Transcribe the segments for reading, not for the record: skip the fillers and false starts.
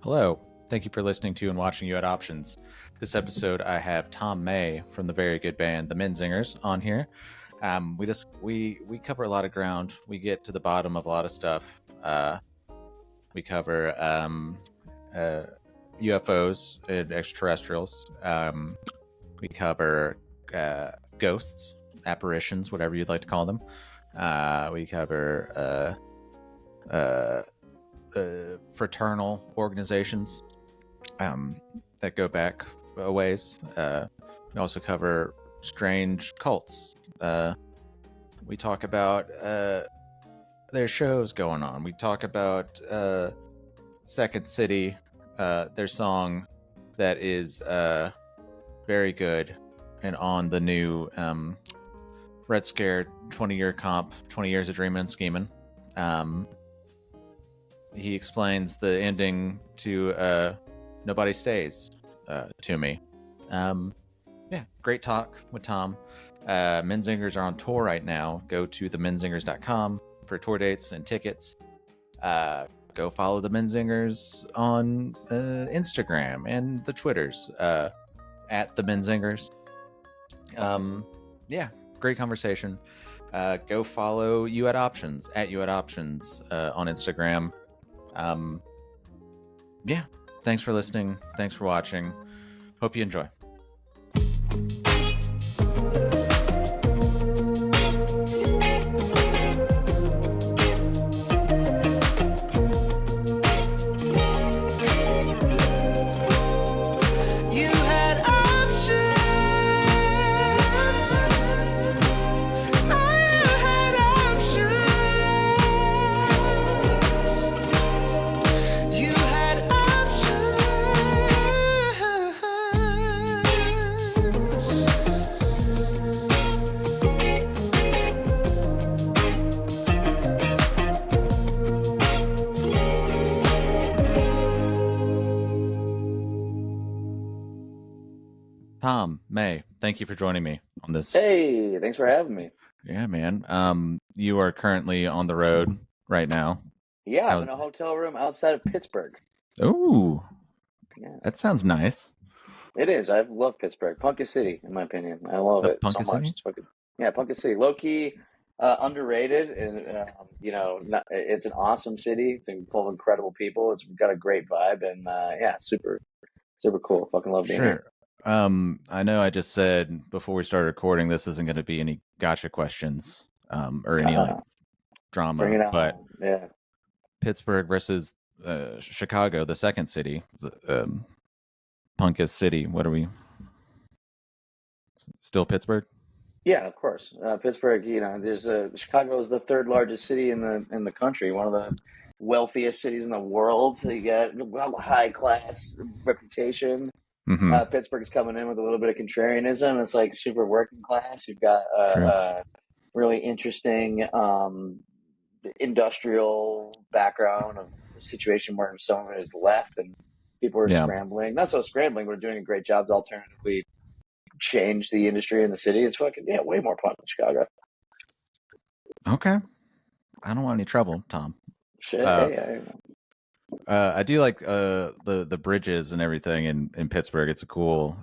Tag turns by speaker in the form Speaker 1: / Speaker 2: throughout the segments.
Speaker 1: Hello. Thank you for listening to and watching You Had Options. This episode, I have Tom May from the very good band The Menzingers on here. We cover a lot of ground. We get to the bottom of a lot of stuff. We cover UFOs and extraterrestrials. We cover ghosts, apparitions, whatever you'd like to call them. We cover fraternal organizations that go back a ways. We also cover strange cults. We talk about their shows going on. We talk about Second City, their song that is very good and on the new Red Scare 20-year comp, 20 years of dreaming and scheming. He explains the ending to Nobody Stays to me. Yeah, great talk with Tom. Menzingers are on tour right now. Go to themenzingers.com for tour dates and tickets. Go follow the Menzingers on Instagram and the Twitters at the Menzingers. Yeah, great conversation. Go follow You Had Options at You Had Options on Instagram. Yeah, thanks for listening. Thanks for watching. Hope you enjoy. Tom May, thank you for joining me on this.
Speaker 2: Hey, thanks for having me.
Speaker 1: Yeah, man. You are currently on the road right now.
Speaker 2: Yeah, I'm in a hotel room outside of Pittsburgh.
Speaker 1: Oh,
Speaker 2: yeah,
Speaker 1: that sounds nice.
Speaker 2: It is. I love Pittsburgh. Punkest City, in my opinion. I love it so much. It's fucking, Punkest City. Low key, underrated, and it's an awesome city. It's full of incredible people. It's got a great vibe, and super, super cool. Fucking love being here.
Speaker 1: I know I just said before we started recording, this isn't going to be any gotcha questions or any drama,
Speaker 2: Bring it on.
Speaker 1: but
Speaker 2: yeah,
Speaker 1: Pittsburgh versus Chicago, the second city, punkest city. What are we? Still Pittsburgh?
Speaker 2: Yeah, of course. Pittsburgh. There's Chicago is the third largest city in the country. One of the wealthiest cities in the world. You get high class reputation.
Speaker 1: Mm-hmm.
Speaker 2: Pittsburgh's coming in with a little bit of contrarianism. It's like super working class. You've got a really interesting industrial background of a situation where someone is left and people are scrambling. Not so scrambling, but doing a great job to alternatively change the industry in the city. It's fucking way more fun than Chicago.
Speaker 1: Okay. I don't want any trouble, Tom.
Speaker 2: Shit.
Speaker 1: I do like the bridges and everything in Pittsburgh. It's a cool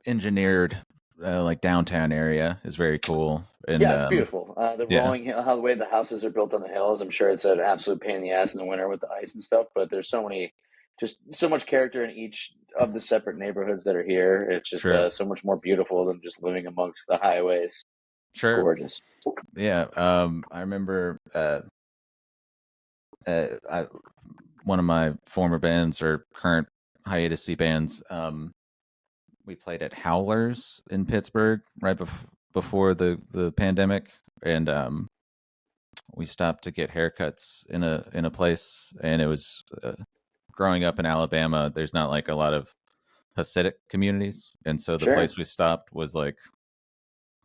Speaker 1: engineered like downtown area is very cool. And,
Speaker 2: it's beautiful. The way the houses are built on the hills. I'm sure it's an absolute pain in the ass in the winter with the ice and stuff. But there's so much character in each of the separate neighborhoods that are here. It's just so much more beautiful than just living amongst the highways.
Speaker 1: Sure.
Speaker 2: It's gorgeous.
Speaker 1: Yeah. I remember one of my former bands or current hiatus bands, we played at Howlers in Pittsburgh right before the pandemic, and we stopped to get haircuts in a place, and it was growing up in Alabama, there's not like a lot of Hasidic communities, and so the place we stopped was like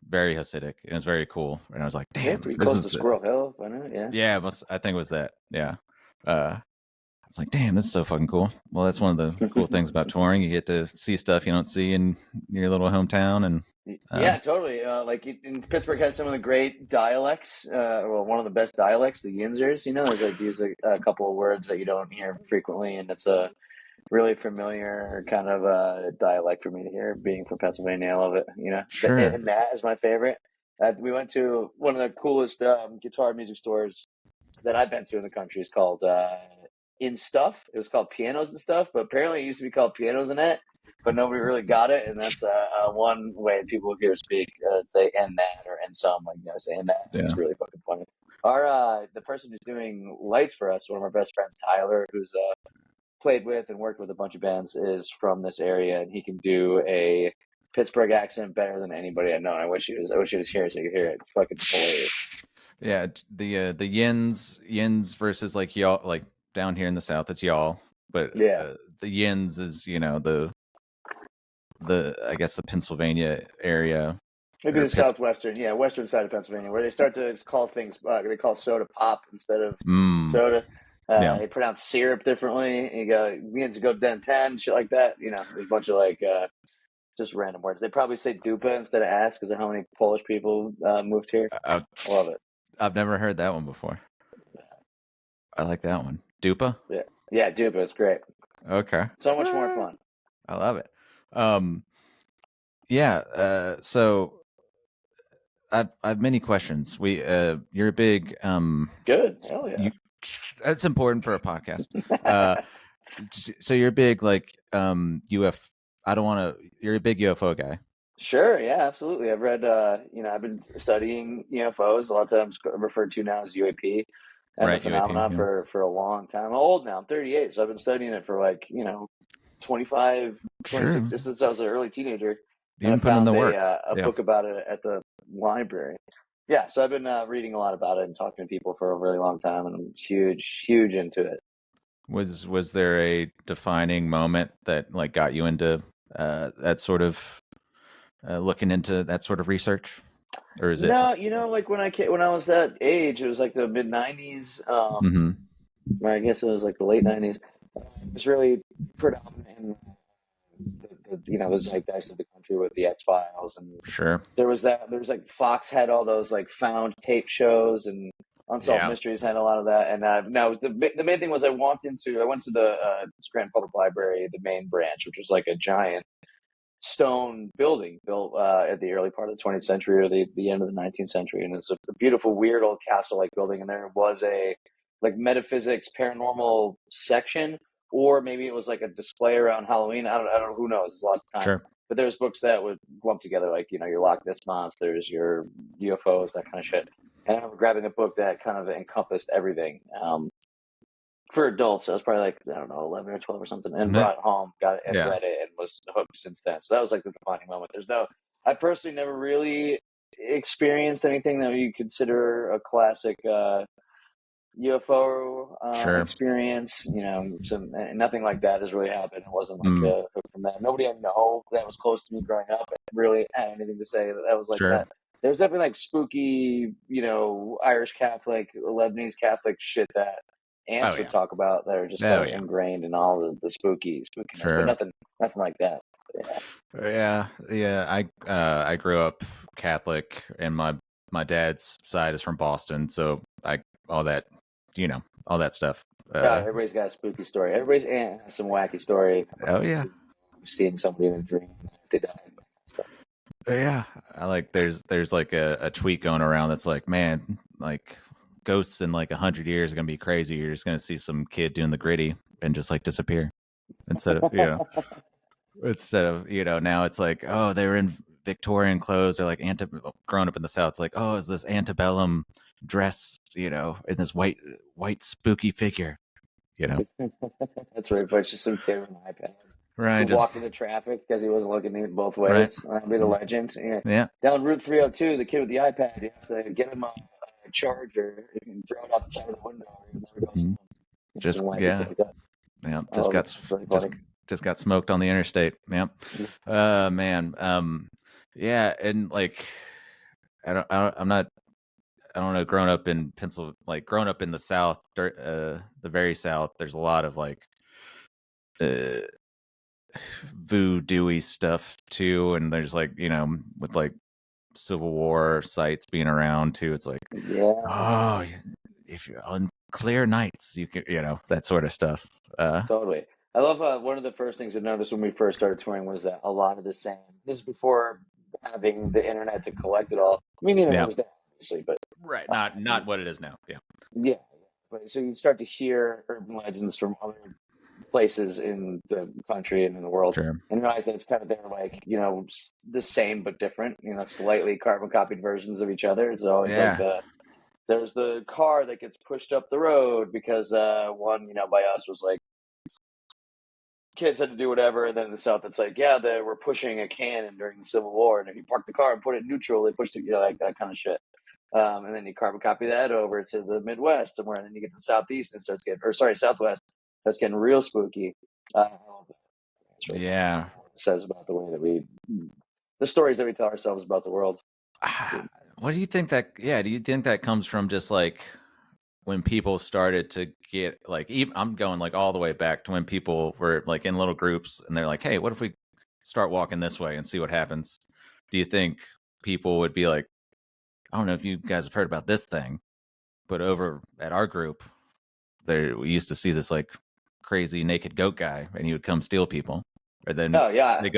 Speaker 1: very Hasidic, and it was very cool. And I was like, "Damn,
Speaker 2: pretty close to Squirrel Hill, I know,
Speaker 1: yeah." I think it was that. Yeah, I was like, "Damn, this is so fucking cool." Well, that's one of the cool things about touring. You get to see stuff you don't see in your little hometown, and
Speaker 2: Yeah, totally. Like in Pittsburgh has some of the great dialects. Well, one of the best dialects, the Yinzers. You know, there's like use a couple of words that you don't hear frequently, and it's a really familiar kind of dialect for me to hear. Being from Pennsylvania, I love it. You know,
Speaker 1: Sure.
Speaker 2: and that is my favorite. We went to one of the coolest guitar music stores that I've been to in the country. Is called In Stuff. It was called Pianos and Stuff, but apparently it used to be called Pianos and That. But nobody really got it, and that's one way people here speak. Say and that or and some, like saying that.
Speaker 1: Yeah.
Speaker 2: It's really fucking funny. Our the person who's doing lights for us, one of our best friends, Tyler, who's played with and worked with a bunch of bands, is from this area, and he can do a Pittsburgh accent better than anybody I know. I wish he was here so you could hear it. It's fucking hilarious.
Speaker 1: Yeah, the yins versus like y'all, like down here in the South, it's y'all, but the yins is the I guess the Pennsylvania area,
Speaker 2: maybe the southwestern, western side of Pennsylvania, where they start to call things they call soda pop instead of soda. They pronounce syrup differently. And you have to go den ten, shit like that. You know, there's a bunch of like just random words. They probably say dupa instead of ass because of how many Polish people moved here. I love it.
Speaker 1: I've never heard that one before. I like that one. Dupa?
Speaker 2: Yeah, dupa. It's great.
Speaker 1: Okay.
Speaker 2: So much more fun.
Speaker 1: I love it. So I have many questions. You're a big
Speaker 2: good. Hell yeah.
Speaker 1: That's important for a podcast. So you're a big like you're a big UFO guy.
Speaker 2: Sure, yeah, absolutely. I've read I've been studying UFOs, a lot of times referred to now as UAP and the phenomenon for a long time. I'm old now, I'm 38, so I've been studying it for like 25, 26 since I was an early teenager.
Speaker 1: And I
Speaker 2: found a book about it at the library. Yeah, so I've been reading a lot about it and talking to people for a really long time, and I'm huge into it.
Speaker 1: Was there a defining moment that like got you into that sort of looking into that sort of research, or is it?
Speaker 2: No, like when I was that age, it was like the mid '90s. I guess it was like the late '90s. It was really predominant in the zeitgeist of the country with the X-Files, and there was like Fox had all those like found tape shows, and Unsolved Mysteries had a lot of that. And now the main thing was I went to the Scranton Public Library, the main branch, which was like a giant stone building built at the early part of the 20th century or the end of the 19th century, and it's a beautiful, weird old castle-like building. And there was a like metaphysics, paranormal section, or maybe it was like a display around Halloween. I don't know. Who knows? It's lots of time.
Speaker 1: Sure.
Speaker 2: But there's books that would lump together, like your Loch Ness monsters, your UFOs, that kind of shit. And I remember grabbing a book that kind of encompassed everything. For adults, I was probably like, I don't know, 11 or 12 or something, and brought it home, got it, and read it, and was hooked since then. So that was like the defining moment. I personally never really experienced anything that you consider a classic UFO experience. Nothing like that has really happened. It wasn't like hook from that. Nobody I know that was close to me growing up really had anything to say that was like that. There's definitely like spooky, Irish Catholic, Lebanese Catholic shit that ants would talk about that are just ingrained in all the spookiness, but nothing like that.
Speaker 1: I grew up Catholic, and my dad's side is from Boston, so all that stuff.
Speaker 2: Everybody's got a spooky story. Everybody's aunt has some wacky story. Seeing somebody in a dream, they died. Stuff.
Speaker 1: Yeah, I like. There's like a tweet going around that's like, man, like ghosts in like 100 years are gonna be crazy. You're just gonna see some kid doing the gritty and just like disappear instead of now it's like, oh, they were in Victorian clothes, or like growing up in the South, it's like, oh, is this antebellum dress, in this white spooky figure,
Speaker 2: That's right, but it's just some kid with an iPad.
Speaker 1: Right,
Speaker 2: just walked into traffic because he wasn't looking at both ways. Right. That'd be the legend.
Speaker 1: Yeah.
Speaker 2: Down Route 302, the kid with the iPad, you have to get him a charger and throw it out the side of the window.
Speaker 1: Just got smoked on the interstate. Yeah. Man. And like, I don't know. Growing up in Pennsylvania, like growing up in the South, the very South, there's a lot of like voodoo-y stuff too, and there's like, with like Civil War sites being around too. It's like, oh, if you're on clear nights, you can, that sort of stuff.
Speaker 2: Totally. I love one of the first things I noticed when we first started touring was that a lot of the same. This is before having the internet to collect it all. I mean, the internet was there, obviously, but
Speaker 1: right, not what it is now. Yeah.
Speaker 2: Yeah. But so you start to hear urban legends from other places in the country and in the world,
Speaker 1: Sure.
Speaker 2: and realize that it's kind of they're like the same but different, slightly carbon copied versions of each other. It's always like there's the car that gets pushed up the road because one by us was like kids had to do whatever, and then in the South it's like they were pushing a cannon during the Civil War, and if you park the car and put it in neutral, they pushed it, like that kind of shit. And then you carbon copy that over to the Midwest somewhere, and then you get to the Southeast and Southwest starts getting real spooky.
Speaker 1: Yeah.
Speaker 2: It says about the way that the stories that we tell ourselves about the world.
Speaker 1: What do you think that? Yeah, do you think that comes from just like when people started to get like, I'm going like all the way back to when people were like in little groups and they're like, hey, what if we start walking this way and see what happens? Do you think people would be like, I don't know if you guys have heard about this thing, but over at our group, we used to see this like crazy naked goat guy, and he would come steal people. Or then,
Speaker 2: I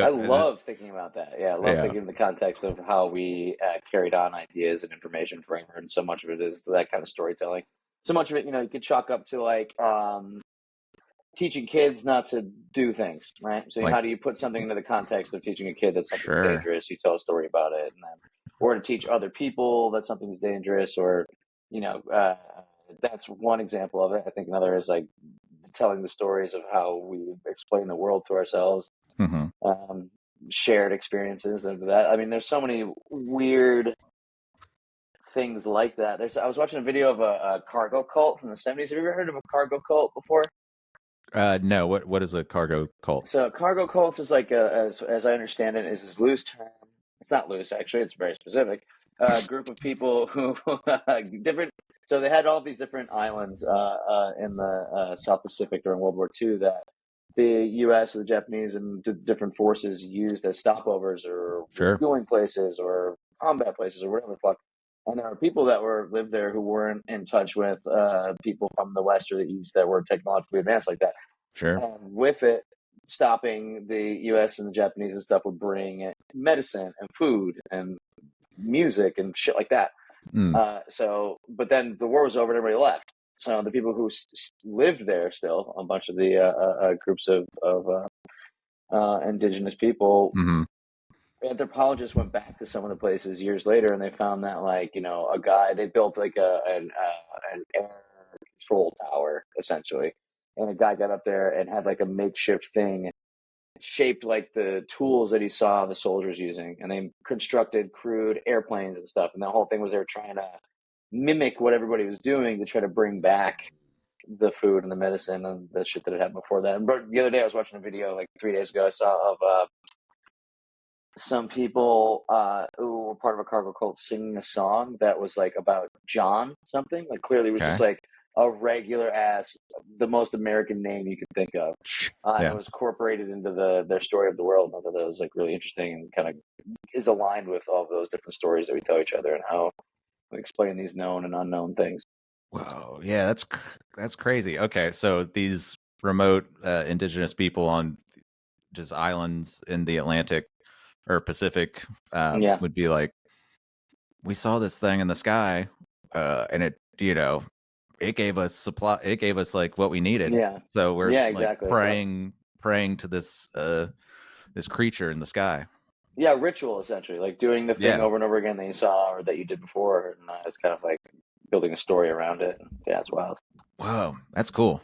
Speaker 2: love thinking about that. Yeah, I love thinking in the context of how we carried on ideas and information forever, and so much of it is that kind of storytelling. So much of it, you could chalk up to like teaching kids not to do things, right? So like, how do you put something into the context of teaching a kid that something's dangerous? You tell a story about it, and then, or to teach other people that something's dangerous, or that's one example of it. I think another is like telling the stories of how we explain the world to ourselves, shared experiences of that. I mean, there's so many weird things like that. I was watching a video of a cargo cult from the 70s. Have you ever heard of a cargo cult before?
Speaker 1: No. What is a cargo cult?
Speaker 2: So cargo cults is like as I understand it, is this loose term. It's not loose, actually. It's very specific. A group of people who different. So they had all these different islands in the South Pacific during World War II that the U.S. or the Japanese and the different forces used as stopovers or refueling places or combat places or whatever the fuck. And there are people that lived there who weren't in touch with people from the West or the East that were technologically advanced like that.
Speaker 1: Sure.
Speaker 2: And with it, stopping the U.S. and the Japanese and stuff would bring medicine and food and music and shit like that. But then the war was over and everybody left. So the people who lived there still, a bunch of the groups of indigenous people, anthropologists went back to some of the places years later, and they found that a guy, they built like an air control tower essentially, and a guy got up there and had like a makeshift thing shaped like the tools that he saw the soldiers using, and they constructed crude airplanes and stuff, and the whole thing was they were trying to mimic what everybody was doing to try to bring back the food and the medicine and the shit that it had before that. But the other day I was watching a video like 3 days ago I saw of some people who were part of a cargo cult singing a song that was like about John something, like clearly it was just like a regular ass, the most American name you could think of. It was incorporated into their story of the world. I thought that was like really interesting and kind of is aligned with all of those different stories that we tell each other and how we explain these known and unknown things.
Speaker 1: Whoa, yeah, that's crazy. Okay, so these remote indigenous people on just islands in the Atlantic or Pacific would be like, we saw this thing in the sky, and it gave us supply. It gave us like what we needed.
Speaker 2: Yeah.
Speaker 1: So we're
Speaker 2: exactly.
Speaker 1: praying to this this creature in the sky.
Speaker 2: Yeah, ritual essentially, like doing the thing over and over again that you saw or that you did before, and it's kind of like building a story around it. Yeah, it's wild.
Speaker 1: Whoa, that's cool.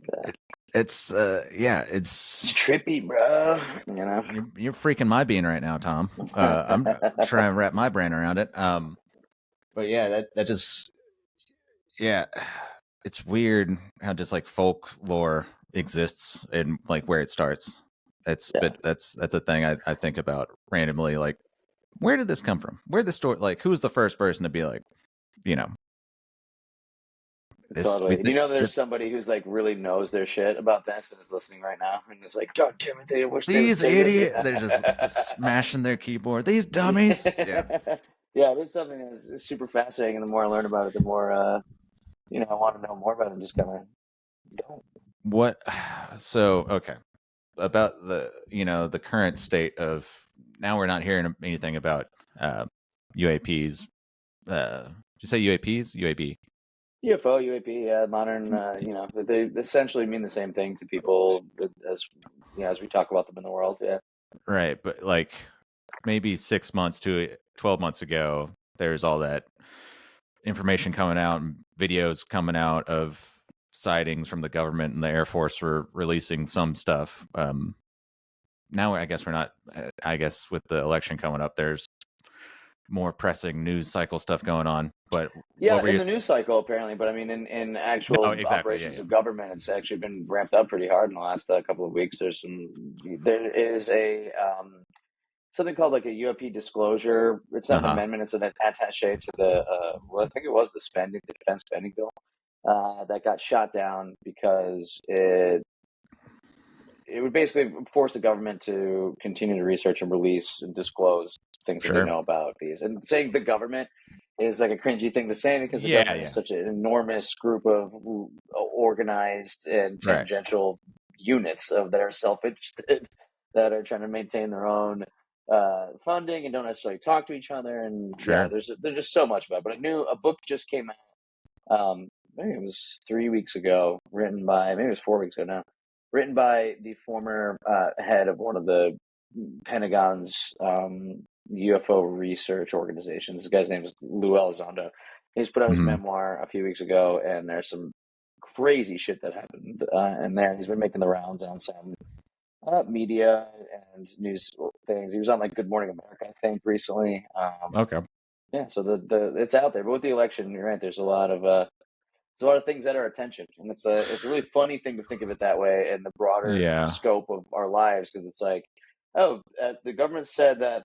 Speaker 1: Yeah. It's it's
Speaker 2: trippy, bro.
Speaker 1: You're freaking my bean right now, Tom. I'm trying to wrap my brain around it. But yeah, that just it's weird how just like folklore exists and like where it starts. But that's a thing I think about randomly. Like, where did this come from? Where the story? Like, who's the first person to be like,
Speaker 2: Totally. You know, there's somebody who's like really knows their shit about this and is listening right now and is like, God damn it, they wish they would
Speaker 1: these
Speaker 2: say this.
Speaker 1: idiots. They're just smashing their keyboard. These dummies. Yeah.
Speaker 2: Yeah, there's something that's super fascinating, and the more I learn about it, the more I want to know more about it. And just kind of go.
Speaker 1: What? So okay, about the current state of now we're not hearing anything about UAPs. Did you say UAPs? UAP.
Speaker 2: UFO, UAP, yeah, modern. They essentially mean the same thing to people as we talk about them in the world. Yeah.
Speaker 1: Right, but like maybe 6 months to 12 months ago, there's all that information coming out and videos coming out of sightings from the government, and the Air Force were releasing some stuff. Now I guess we're not. I guess with the election coming up, there's more pressing news cycle stuff going on. But
Speaker 2: Yeah, in the news cycle apparently, but I mean, in actual operations of government, it's actually been ramped up pretty hard in the last couple of weeks. There is a something called like a UAP disclosure. It's not an amendment; it's an attaché to the I think it was the defense spending bill that got shot down because it would basically force the government to continue to research and release and disclose things that they know about these. And saying the government is like a cringy thing to say because the government is such an enormous group of organized and tangential units that are self-interested, that are trying to maintain their own funding and don't necessarily talk to each other. And there's just so much about it. But I knew a book just came out, maybe it was 3 weeks ago, maybe it was 4 weeks ago now, written by the former head of one of the Pentagon's UFO research organizations. The guy's name is Lou Elizondo. He's put out his memoir a few weeks ago, and there's some crazy shit that happened in there. He's been making the rounds on some media and news things. He was on like Good Morning America, I think, recently.
Speaker 1: Okay.
Speaker 2: Yeah, so the it's out there. But with the election, you're right. There's a lot of things that are attention, and it's a really funny thing to think of it that way in the broader scope of our lives, because it's like, the government said that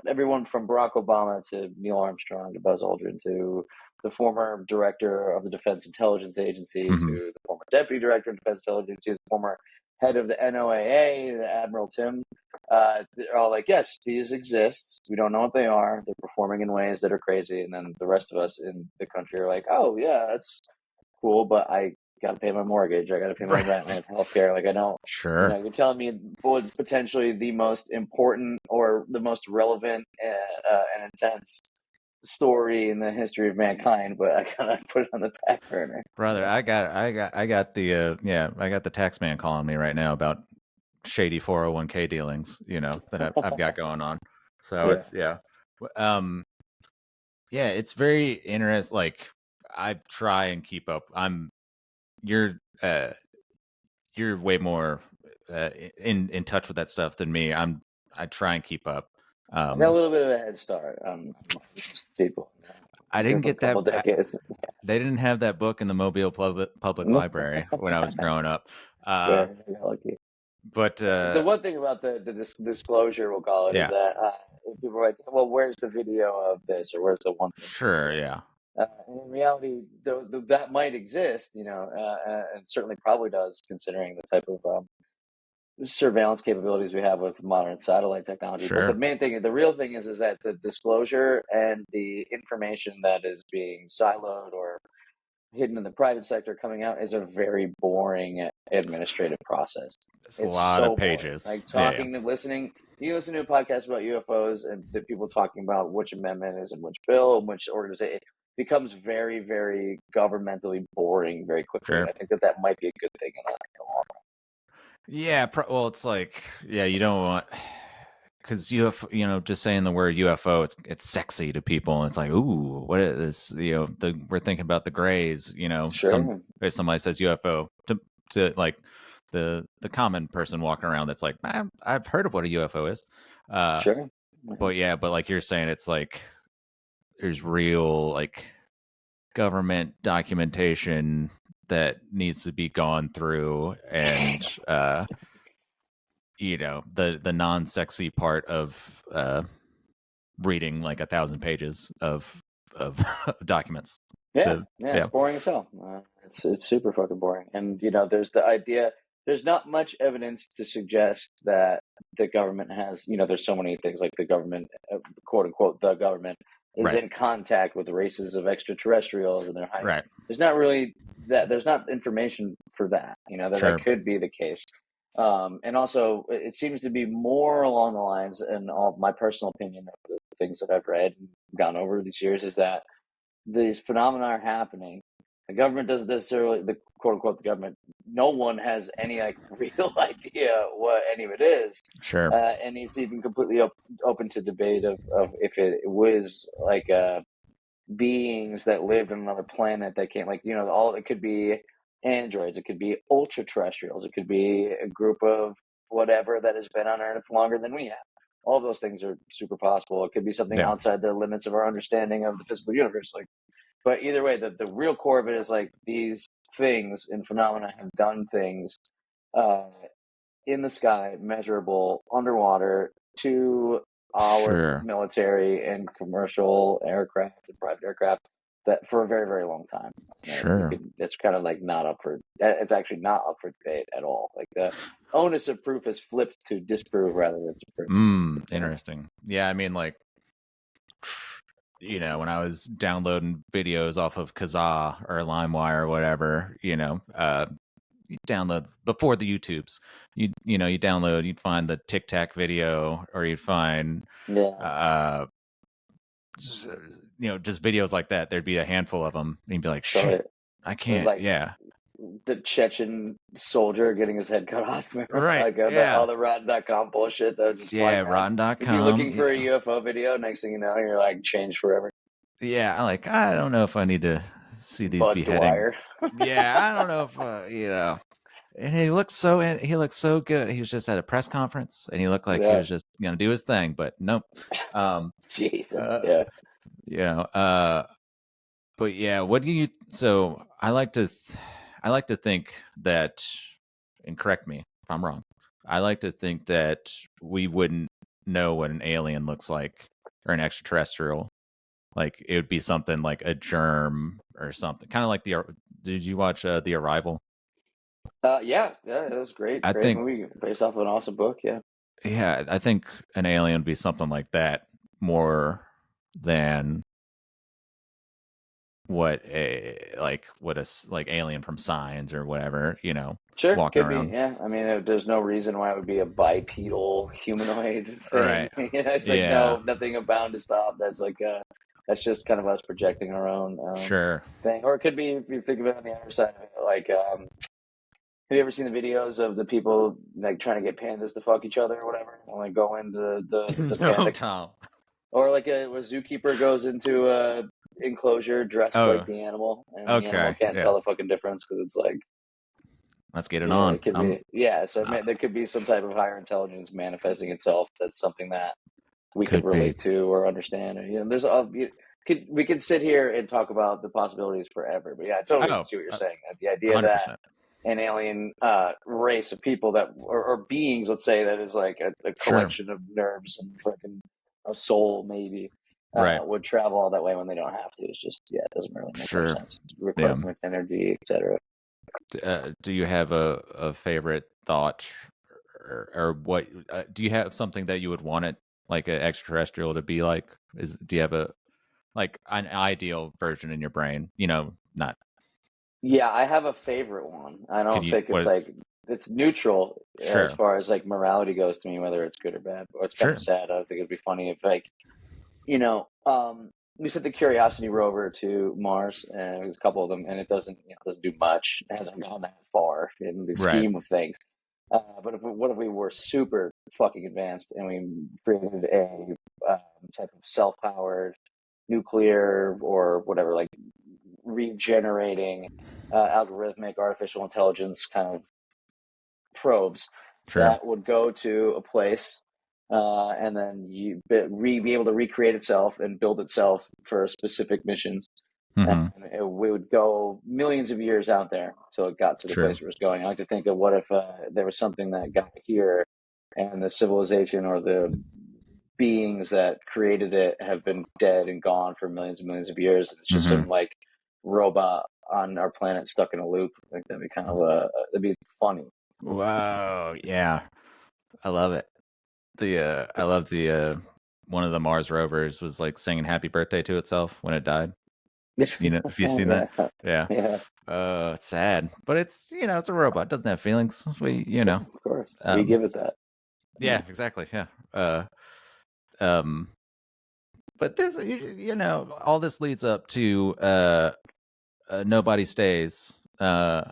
Speaker 2: everyone from Barack Obama to Neil Armstrong to Buzz Aldrin to the former director of the Defense Intelligence Agency to the former deputy director of Defense Intelligence Agency, the former head of the NOAA, Admiral Tim, they're all like, yes, these exist. We don't know what they are. They're performing in ways that are crazy. And then the rest of us in the country are like, oh, yeah, that's cool, but I got to pay my mortgage. I got to pay my rent. I have healthcare. Like, I don't.
Speaker 1: Sure.
Speaker 2: You're telling me what's potentially the most important or the most relevant and intense story in the history of mankind, but I gotta put it on the back burner.
Speaker 1: Brother, I got the tax man calling me right now about shady 401k dealings, that I've got going on. So it's it's very interesting. Like, I try and keep up. You're way more in touch with that stuff than me. I try and keep up.
Speaker 2: I got a little bit of a head start on most people.
Speaker 1: I didn't get that.
Speaker 2: Decades.
Speaker 1: They didn't have that book in the Mobile Public Library when I was growing up.
Speaker 2: I got lucky.
Speaker 1: But
Speaker 2: the one thing about the disclosure, we'll call it, is that people are like, well, where's the video of this, or where's the one thing?
Speaker 1: Sure, yeah.
Speaker 2: And in reality, that might exist, and certainly probably does, considering the type of surveillance capabilities we have with modern satellite technology.
Speaker 1: Sure.
Speaker 2: But the main thing, the real thing is that the disclosure and the information that is being siloed or hidden in the private sector coming out is a very boring administrative process.
Speaker 1: It's a lot of pages.
Speaker 2: Boring. Like talking and listening. You listen to a podcast about UFOs and the people talking about which amendment is in which bill and which organization. It becomes very, very governmentally boring very quickly.
Speaker 1: Sure.
Speaker 2: And I think that might be a good thing in the long run.
Speaker 1: Yeah, well, it's like, you don't want, because UFO, just saying the word UFO, it's sexy to people. And it's like, ooh, what is this? We're thinking about the grays.
Speaker 2: Sure.
Speaker 1: If somebody says UFO to like the common person walking around, that's like, I've heard of what a UFO is.
Speaker 2: Sure.
Speaker 1: But like you're saying, it's like there's real like government documentation that needs to be gone through, and the non-sexy part of reading like 1,000 pages of documents.
Speaker 2: Yeah, it's boring as hell. It's super fucking boring. And there's the idea. There's not much evidence to suggest that the government has. There's so many things like the government, quote unquote, the government is in contact with races of extraterrestrials, and they're hiding.
Speaker 1: Right.
Speaker 2: There's not really that. There's not information for that. That could be the case. And also, it seems to be more along the lines, and all my personal opinion of the things that I've read and gone over these years is that these phenomena are happening. The government doesn't necessarily, the quote unquote, the government, no one has any real idea what any of it is.
Speaker 1: Sure.
Speaker 2: And it's even completely open to debate of if it was like beings that lived on another planet that came, it could be androids, it could be ultra terrestrials, it could be a group of whatever that has been on Earth longer than we have. All of those things are super possible. It could be something outside the limits of our understanding of the physical universe. But either way, the real core of it is these things and phenomena have done things in the sky, measurable, underwater, to our military and commercial aircraft and private aircraft that for a very, very long time.
Speaker 1: Sure.
Speaker 2: It's kind of not up for, it's actually not up for debate at all. The onus of proof is flipped to disprove rather than to prove.
Speaker 1: Interesting. Yeah, I mean, when I was downloading videos off of Kazaa or LimeWire or whatever, you download before the YouTubes. You download, you'd find the Tic Tac video, or you'd find just videos like that. There'd be a handful of them, and you'd be like, shit, I can't.
Speaker 2: The Chechen soldier getting his head cut off.
Speaker 1: Right.
Speaker 2: All the Rotten.com bullshit.
Speaker 1: Rotten.com.
Speaker 2: If you're looking for a UFO video, next thing you know, you're changed forever.
Speaker 1: Yeah, I don't know if I need to see these beheading. Yeah, I don't know if And he looked so good. He was just at a press conference, and he looked like he was just gonna do his thing, but nope.
Speaker 2: Jason.
Speaker 1: But yeah, what do you? So I like to think that, and correct me if I'm wrong. I like to think that we wouldn't know what an alien looks like, or an extraterrestrial. It would be something like a germ or something, kind of like Did you watch The Arrival?
Speaker 2: Yeah, it was great. Great movie based off of an awesome book.
Speaker 1: Yeah, I think an alien would be something like that more than what alien from Signs or whatever,
Speaker 2: Sure,
Speaker 1: walking
Speaker 2: could
Speaker 1: around.
Speaker 2: Be. Yeah, I mean, there's no reason why it would be a bipedal humanoid thing.
Speaker 1: Right.
Speaker 2: It's no, nothing bound to stop. That's that's just kind of us projecting our own thing. Or it could be, if you think of it on the other side of it, have you ever seen the videos of the people trying to get pandas to fuck each other or whatever, and go into the panda?
Speaker 1: Tom.
Speaker 2: Or a zookeeper goes into a enclosure dressed like the animal, and the animal can't tell the fucking difference because it's
Speaker 1: let's get it on.
Speaker 2: It could be, so there could be some type of higher intelligence manifesting itself. That's something that we could relate to or understand. And we could sit here and talk about the possibilities forever. But yeah, I totally see what you're saying. The idea 100%. That an alien race of people that or beings, let's say, that is a collection of nerves and fucking a soul maybe would travel all that way when they don't have to. It's just it doesn't really make sense. Requiring with energy, etc.
Speaker 1: Do you have a favorite thought, or what? Do you have something that you would want it an extraterrestrial to be like? Do you have an ideal version in your brain? Not.
Speaker 2: Yeah, I have a favorite one. I don't think it's it's neutral as far as morality goes to me, whether it's good or bad. Or it's kind of sad. I think it'd be funny if we sent the Curiosity rover to Mars, and there's a couple of them, and it doesn't do much. It hasn't gone that far in the scheme of things. But what if we were super fucking advanced and we created a type of self-powered nuclear or whatever, regenerating algorithmic artificial intelligence kind of probes that would go to a place and then be able to recreate itself and build itself for specific missions. And we would go millions of years out there till it got to the place where it's going. I like to think of what if there was something that got here and the civilization or the beings that created it have been dead and gone for millions and millions of years. It's just some robot on our planet stuck in a loop. Like that'd be kind of that'd be funny.
Speaker 1: Wow, yeah, I love it. I love the one of the Mars rovers was like singing "Happy Birthday" to itself when it died. You know, if you've seen that, yeah. It's sad, but it's it's a robot. It doesn't have feelings.
Speaker 2: Of course, we give it that.
Speaker 1: Yeah, exactly. Yeah. But this, all this leads up to Nobody Stays. Why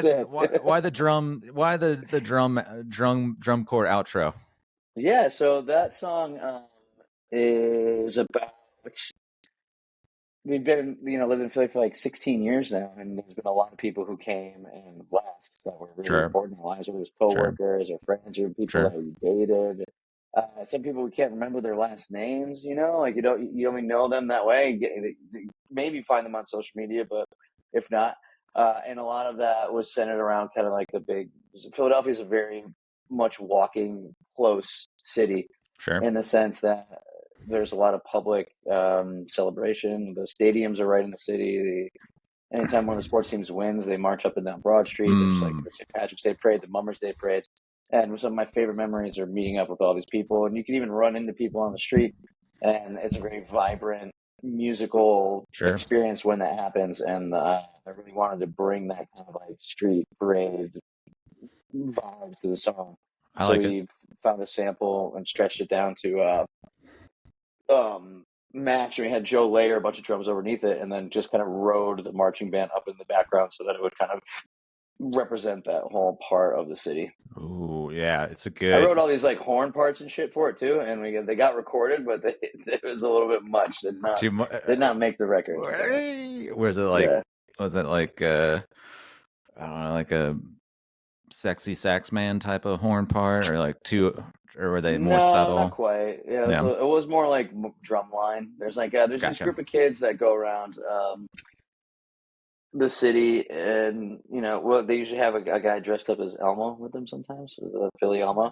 Speaker 1: the drum corps outro?
Speaker 2: Yeah, so that song is about. We've been, lived in Philly for like 16 years now, and there's been a lot of people who came and left that were really important in our lives, whether it was coworkers or friends or people that we dated. Some people we can't remember their last names, like you only know them that way. Maybe find them on social media, but if not, and a lot of that was centered around kind of like Philadelphia is a very much walking close city, in the sense that there's a lot of public celebration. The stadiums are right in the city. Anytime one of the sports teams wins, they march up and down Broad Street. There's like the St. Patrick's Day parade, the Mummers Day parades. And some of my favorite memories are meeting up with all these people. And you can even run into people on the street. And it's a very vibrant musical experience when that happens. And I really wanted to bring that kind of like street parade vibe to the song. So we found a sample and stretched it down to match, and we had Joe layer a bunch of drums underneath it, and then just kind of rode the marching band up in the background so that it would kind of represent that whole part of the city.
Speaker 1: Ooh, yeah, it's a good.
Speaker 2: I wrote all these like horn parts and shit for it too, and they got recorded, but it was a little bit much. Did not make the record.
Speaker 1: Was it like? Yeah. Was it like I don't know, like a sexy sax man type of horn part, or like or were they more subtle?
Speaker 2: Not quite. Yeah, it was more like drum line. There's like there's this group of kids that go around the city, and they usually have a guy dressed up as Elmo with them sometimes, as a Philly Elmo.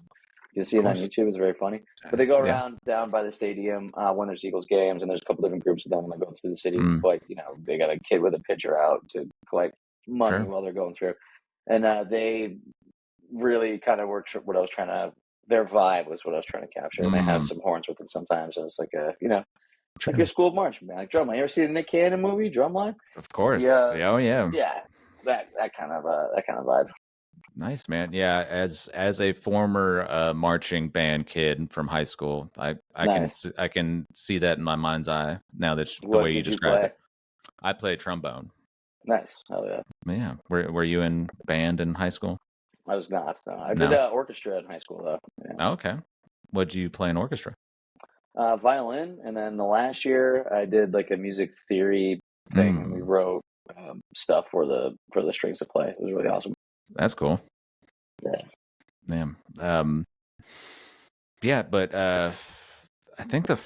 Speaker 2: You can see it on YouTube. It's very funny. But they go around down by the stadium when there's Eagles games, and there's a couple different groups of them, and they go through the city. Like they got a kid with a pitcher out to collect money while they're going through, and they really kind of worked what I was trying to. Their vibe was what I was trying to capture, and they have some horns with them sometimes, and it's like like your school march band, like drumline. You ever seen the Nick Cannon movie, Drumline?
Speaker 1: Of course. Yeah.
Speaker 2: Yeah, that kind of vibe.
Speaker 1: Nice, man. Yeah, as a former marching band kid from high school, I can see that in my mind's eye now. That the way you describe it. I played trombone.
Speaker 2: Nice. Oh yeah.
Speaker 1: Yeah. Were you in band in high school?
Speaker 2: I was not. No. I did orchestra in high school though. Yeah.
Speaker 1: Oh, okay. What did you play in orchestra?
Speaker 2: Violin, and then the last year I did like a music theory thing, and we wrote stuff for the strings to play. It was really awesome.
Speaker 1: That's cool.
Speaker 2: Yeah.
Speaker 1: Yeah, but I think the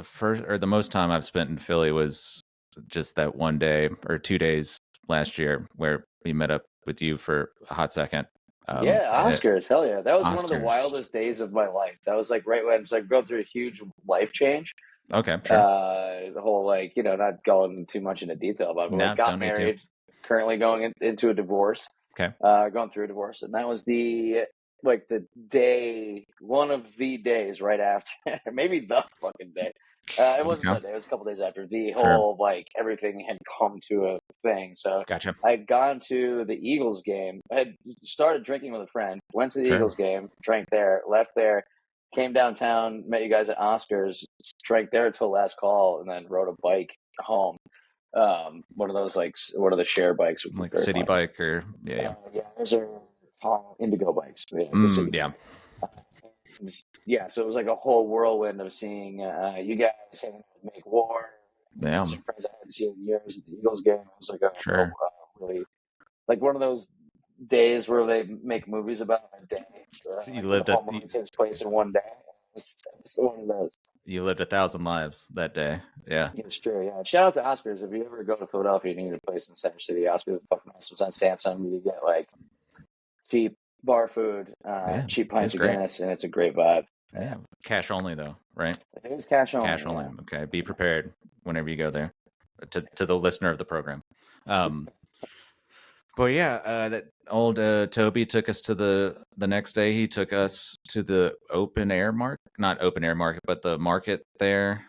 Speaker 1: first or the most time I've spent in Philly was just that one day or 2 days last year where we met up with you for a hot second.
Speaker 2: Oscars, hell yeah. That was one of the wildest days of my life. That was like right when I go through a huge life change.
Speaker 1: Okay, sure.
Speaker 2: The whole not going too much into detail about it, but got married, currently going into a divorce.
Speaker 1: Okay.
Speaker 2: Going through a divorce. And that was one of the days right after, maybe the fucking day. It wasn't that day. It was a couple days after the whole everything had come to a thing. So
Speaker 1: gotcha.
Speaker 2: I had gone to the Eagles game. I had started drinking with a friend. Went to the Eagles game. Drank there. Left there. Came downtown. Met you guys at Oscars. Drank there till last call, and then rode a bike home. One of those one of the share bikes,
Speaker 1: like city bike or
Speaker 2: those are Indigo bikes. Yeah, it's a city bike. Yeah, so it was like a whole whirlwind of seeing you guys hanging out with Make War.
Speaker 1: Yeah.
Speaker 2: Some friends I hadn't seen in years at the Eagles game. It was like really like one of those days where they make movies about a day.
Speaker 1: You lived
Speaker 2: it takes place in one day. It's one of those.
Speaker 1: You lived 1,000 lives that day. Yeah.
Speaker 2: It's true, yeah. Shout out to Oscars. If you ever go to Philadelphia and you need a place in Center City, Oscars is fucking awesome. It's on Sansom. You get like cheap bar food, cheap pints of Guinness, and it's a great vibe.
Speaker 1: Yeah. Cash only though, right?
Speaker 2: It is cash only.
Speaker 1: Cash only. Okay. Be prepared whenever you go there. to the listener of the program. But yeah, that old Toby took us to the next day. He took us to the open air market, not open air market, but the market there.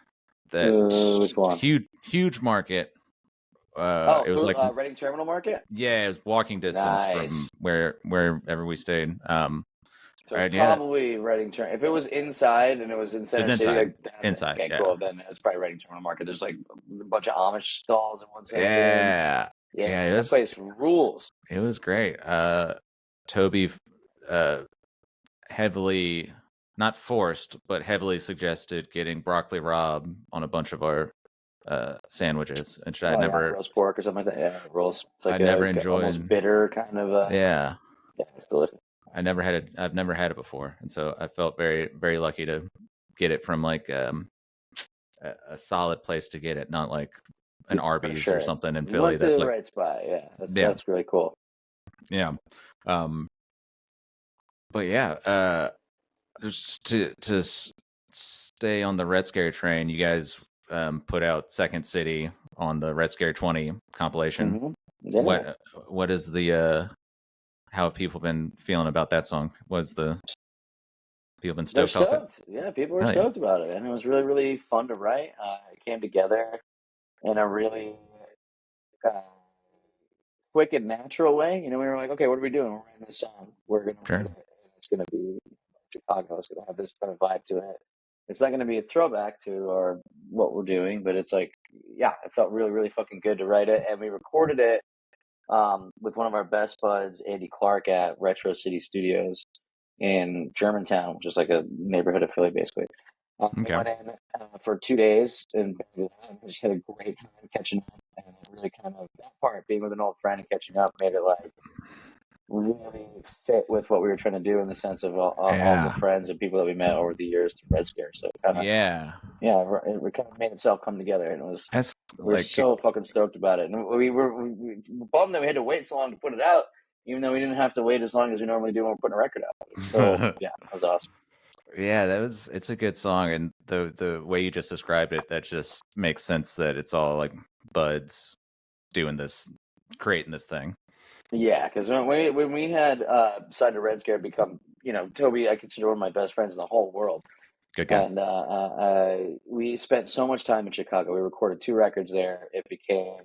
Speaker 1: That
Speaker 2: which one?
Speaker 1: Huge market. It was like
Speaker 2: Reading Terminal Market.
Speaker 1: Yeah, it was walking distance from wherever we stayed.
Speaker 2: So it's probably Reading Terminal. If it was inside and it was in Center City, like
Speaker 1: inside,
Speaker 2: okay, cool. Then it's probably Reading Terminal Market. There's like a bunch of Amish stalls in one section.
Speaker 1: Yeah,
Speaker 2: that place rules.
Speaker 1: It was great. Toby heavily, not forced, but heavily suggested getting broccoli rabe on a bunch of our sandwiches, and I never
Speaker 2: roast pork or something like that. Yeah, rolls. It's like
Speaker 1: I never enjoyed
Speaker 2: almost bitter kind of.
Speaker 1: Yeah,
Speaker 2: it's delicious.
Speaker 1: I've never had it before, and so I felt very, very lucky to get it from like a solid place to get it, not like an Arby's or something in Philly.
Speaker 2: Went to the right spot. Yeah, that's really cool.
Speaker 1: Yeah, but yeah, just to stay on the Red Scare train, you guys put out Second City on the Red Scare 20 compilation.
Speaker 2: Mm-hmm. Yeah.
Speaker 1: What is the how have people been feeling about that song? What's the people been stoked off it?
Speaker 2: Yeah, people were stoked about it, and it was really, really fun to write. It came together in a really quick and natural way. You know, we were like, okay, what are we doing? We're writing this song. We're gonna write it, and it's gonna be Chicago. It's gonna have this kind of vibe to it. It's not gonna be a throwback to what we're doing, but it's like, yeah, it felt really, really fucking good to write it, and we recorded it with one of our best buds, Andy Clark, at Retro City Studios in Germantown, which is like a neighborhood of Philly, basically. We went in for 2 days and just had a great time catching up, and it really kind of, that part, being with an old friend and catching up, made it like really fit with what we were trying to do in the sense of all the friends and people that we met over the years through Red Scare. So it kind of, it kind of made itself come together, and it was, we're so fucking stoked about it. And we were bummed that we had to wait so long to put it out, even though we didn't have to wait as long as we normally do when we're putting a record out. So yeah, that was awesome.
Speaker 1: Yeah, it's a good song, and the way you just described it, that just makes sense that it's all like buds doing this, creating this thing.
Speaker 2: Yeah, because when we had signed to Red Scare, become, Toby, I consider one of my best friends in the whole world.
Speaker 1: Good guy.
Speaker 2: And we spent so much time in Chicago. We recorded 2 records there. It became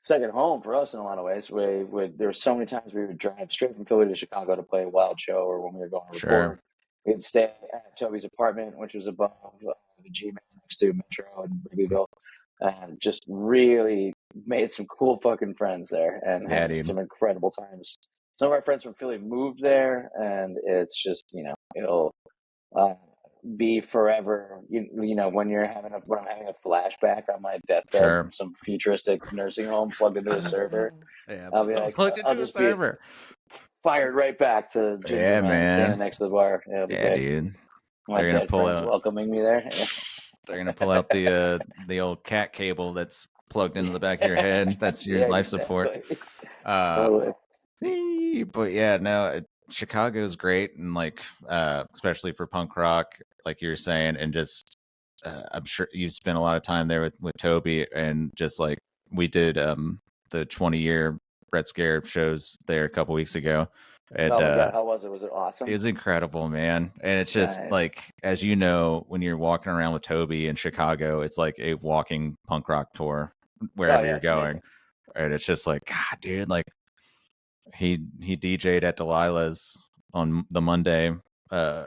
Speaker 2: second home for us in a lot of ways. There were so many times we would drive straight from Philly to Chicago to play a Wild Show, or when we were going to record. We'd stay at Toby's apartment, which was above the G-Man next to Metro in Wrigleyville, and just really made some cool fucking friends there, and had some incredible times. Some of our friends from Philly moved there, and it's just, it'll be forever. When I'm having a flashback on my deathbed from some futuristic nursing home plugged into a server, I'll be like, I'll just be fired right back to Ginger Man standing next to the bar.
Speaker 1: Dude.
Speaker 2: My dead friends welcoming me there.
Speaker 1: They're gonna pull out the old cat cable that's plugged into the back of your head. That's your life support. But yeah, no, Chicago's great, and like especially for punk rock, like you were saying, and just I'm sure you spent a lot of time there with Toby, and just like we did the 20-year Red Scare shows there a couple weeks ago. And,
Speaker 2: oh my God, how was it? Was it awesome?
Speaker 1: It was incredible, man. And it's just like, as you know, when you're walking around with Toby in Chicago, it's like a walking punk rock tour wherever you're going. Amazing. And it's just like, God, dude, like he DJ'd at Delilah's on the Monday,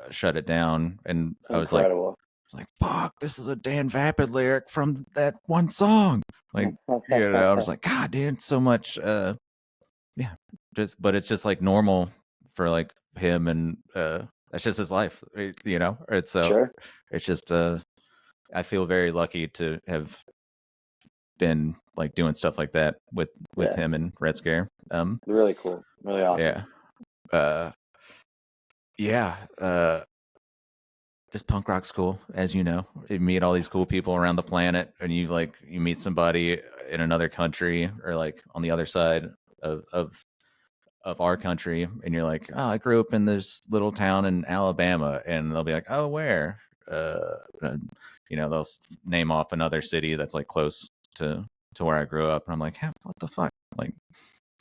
Speaker 1: shut it down, and I was like, fuck, this is a Dan Vapid lyric from that one song. Like, I was like, God, dude, so much. But it's just like normal for like him, and that's just his life, It's it's just I feel very lucky to have been like doing stuff like that with him and Red Scare.
Speaker 2: Really cool, really awesome.
Speaker 1: Just punk rock school, as you know. You meet all these cool people around the planet, and you meet somebody in another country, or like on the other side of our country, and you're like, oh, I grew up in this little town in Alabama, and they'll be like, oh, where? they'll name off another city that's like close to where I grew up, and I'm like, hey, what the fuck? Like,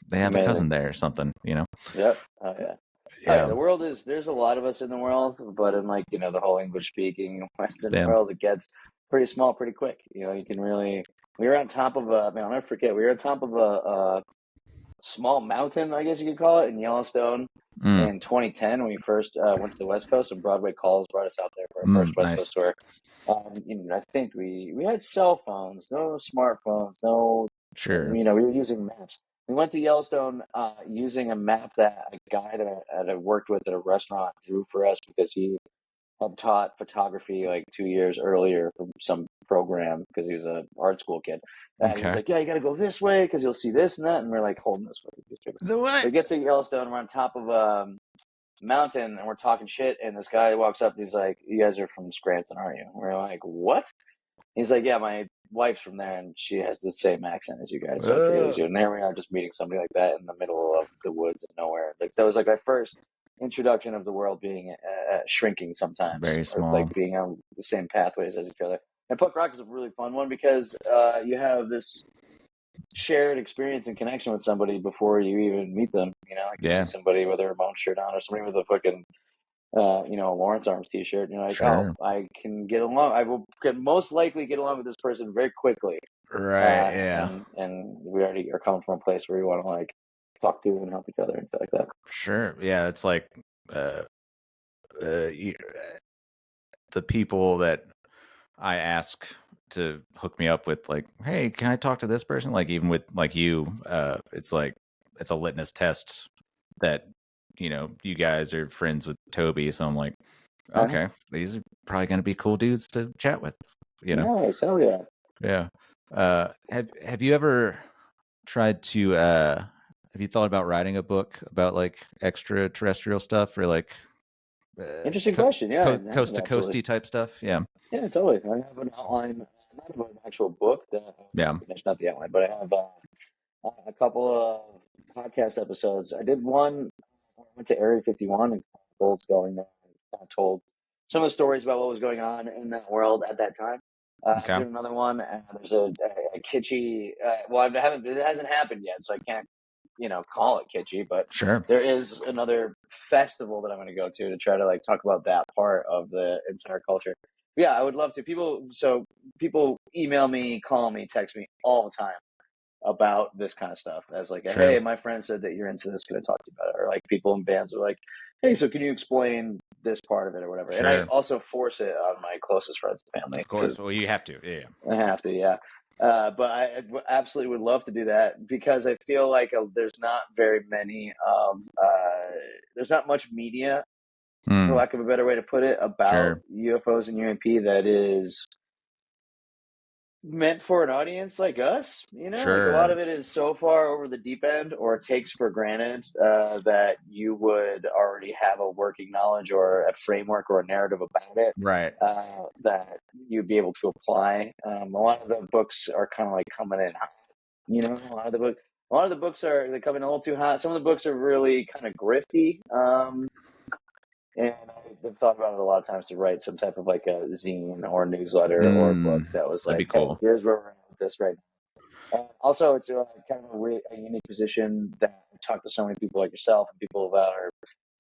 Speaker 1: they have a cousin there or something,
Speaker 2: Yep. Oh yeah. Oh yeah. The world there's a lot of us in the world, but in like, the whole English speaking Western world, it gets pretty small pretty quick. You can really, we were on top of I'll never forget, we were on top of a small mountain, I guess you could call it, in Yellowstone in 2010 when we first went to the West Coast, and Broadway Calls brought us out there for our first West Coast tour. I think we had cell phones, no smartphones, no.
Speaker 1: Sure.
Speaker 2: We were using maps. We went to Yellowstone using a map that a guy that I worked with at a restaurant drew for us because he had taught photography like 2 years earlier from some program because he was an art school kid. And he was like, yeah, you got to go this way because you'll see this and that. And we're like, holding this way. We get to Yellowstone, we're on top of a mountain, and we're talking shit. And this guy walks up and he's like, you guys are from Scranton, aren't you? And we're like, what? He's like, yeah, my wife's from there, and she has the same accent as you guys. So I figured it was you. And there we are, just meeting somebody like that in the middle of the woods and nowhere. Like that was like my first introduction of the world being shrinking sometimes,
Speaker 1: very small,
Speaker 2: or like being on the same pathways as each other. And Punk Rock is a really fun one because you have this shared experience and connection with somebody before you even meet them. Like you see somebody with a Ramones shirt on, or somebody with a fucking Lawrence Arms t-shirt, and you're like, oh, I can get along. I can most likely get along with this person very quickly.
Speaker 1: Right.
Speaker 2: And we already are coming from a place where we want to like talk to and help each other and stuff like that.
Speaker 1: Sure. Yeah. It's like the people that I ask to hook me up with, like, hey, can I talk to this person? Like, even with like you, it's like, it's a litmus test that, you guys are friends with Toby. So I'm like, okay, these are probably going to be cool dudes to chat with,
Speaker 2: Nice. Hell yeah.
Speaker 1: Yeah. Have you ever tried to, have you thought about writing a book about like extraterrestrial stuff, or like
Speaker 2: interesting question? Yeah.
Speaker 1: Coast to coasty type stuff? Yeah.
Speaker 2: Yeah, totally. I have an outline, not of an actual book that that's not the outline, but I have a couple of podcast episodes. I did one. I went to Area 51 and going there and told some of the stories about what was going on in that world at that time. I did another one. There's a kitschy. It hasn't happened yet, so I can't, call it kitschy. But
Speaker 1: sure,
Speaker 2: there is another festival that I'm going to go to try to like talk about that part of the entire culture. Yeah, I would love to. People email me, call me, text me all the time about this kind of stuff as like, hey, my friend said that you're into this, can I talk to you about it? Or like people in bands are like, hey, so can you explain this part of it or whatever? And I also force it on my closest friends and family.
Speaker 1: Of course. Well, you have to. Yeah.
Speaker 2: I have to. Yeah. But I absolutely would love to do that because I feel like there's not very many, there's not much media, for lack of a better way to put it, about UFOs and UMP that is meant for an audience like us. Like a lot of it is so far over the deep end, or takes for granted that you would already have a working knowledge or a framework or a narrative about it,
Speaker 1: right?
Speaker 2: That you'd be able to apply. A lot of the books are kind of like coming in hot. A lot of the books are they coming a little too hot. Some of the books are really kind of grifty. And I've thought about it a lot of times to write some type of like a zine or newsletter or a book that was like, cool. Hey, here's where we're at with this right now. Also, it's kind of a unique position that I talk to so many people like yourself and people that are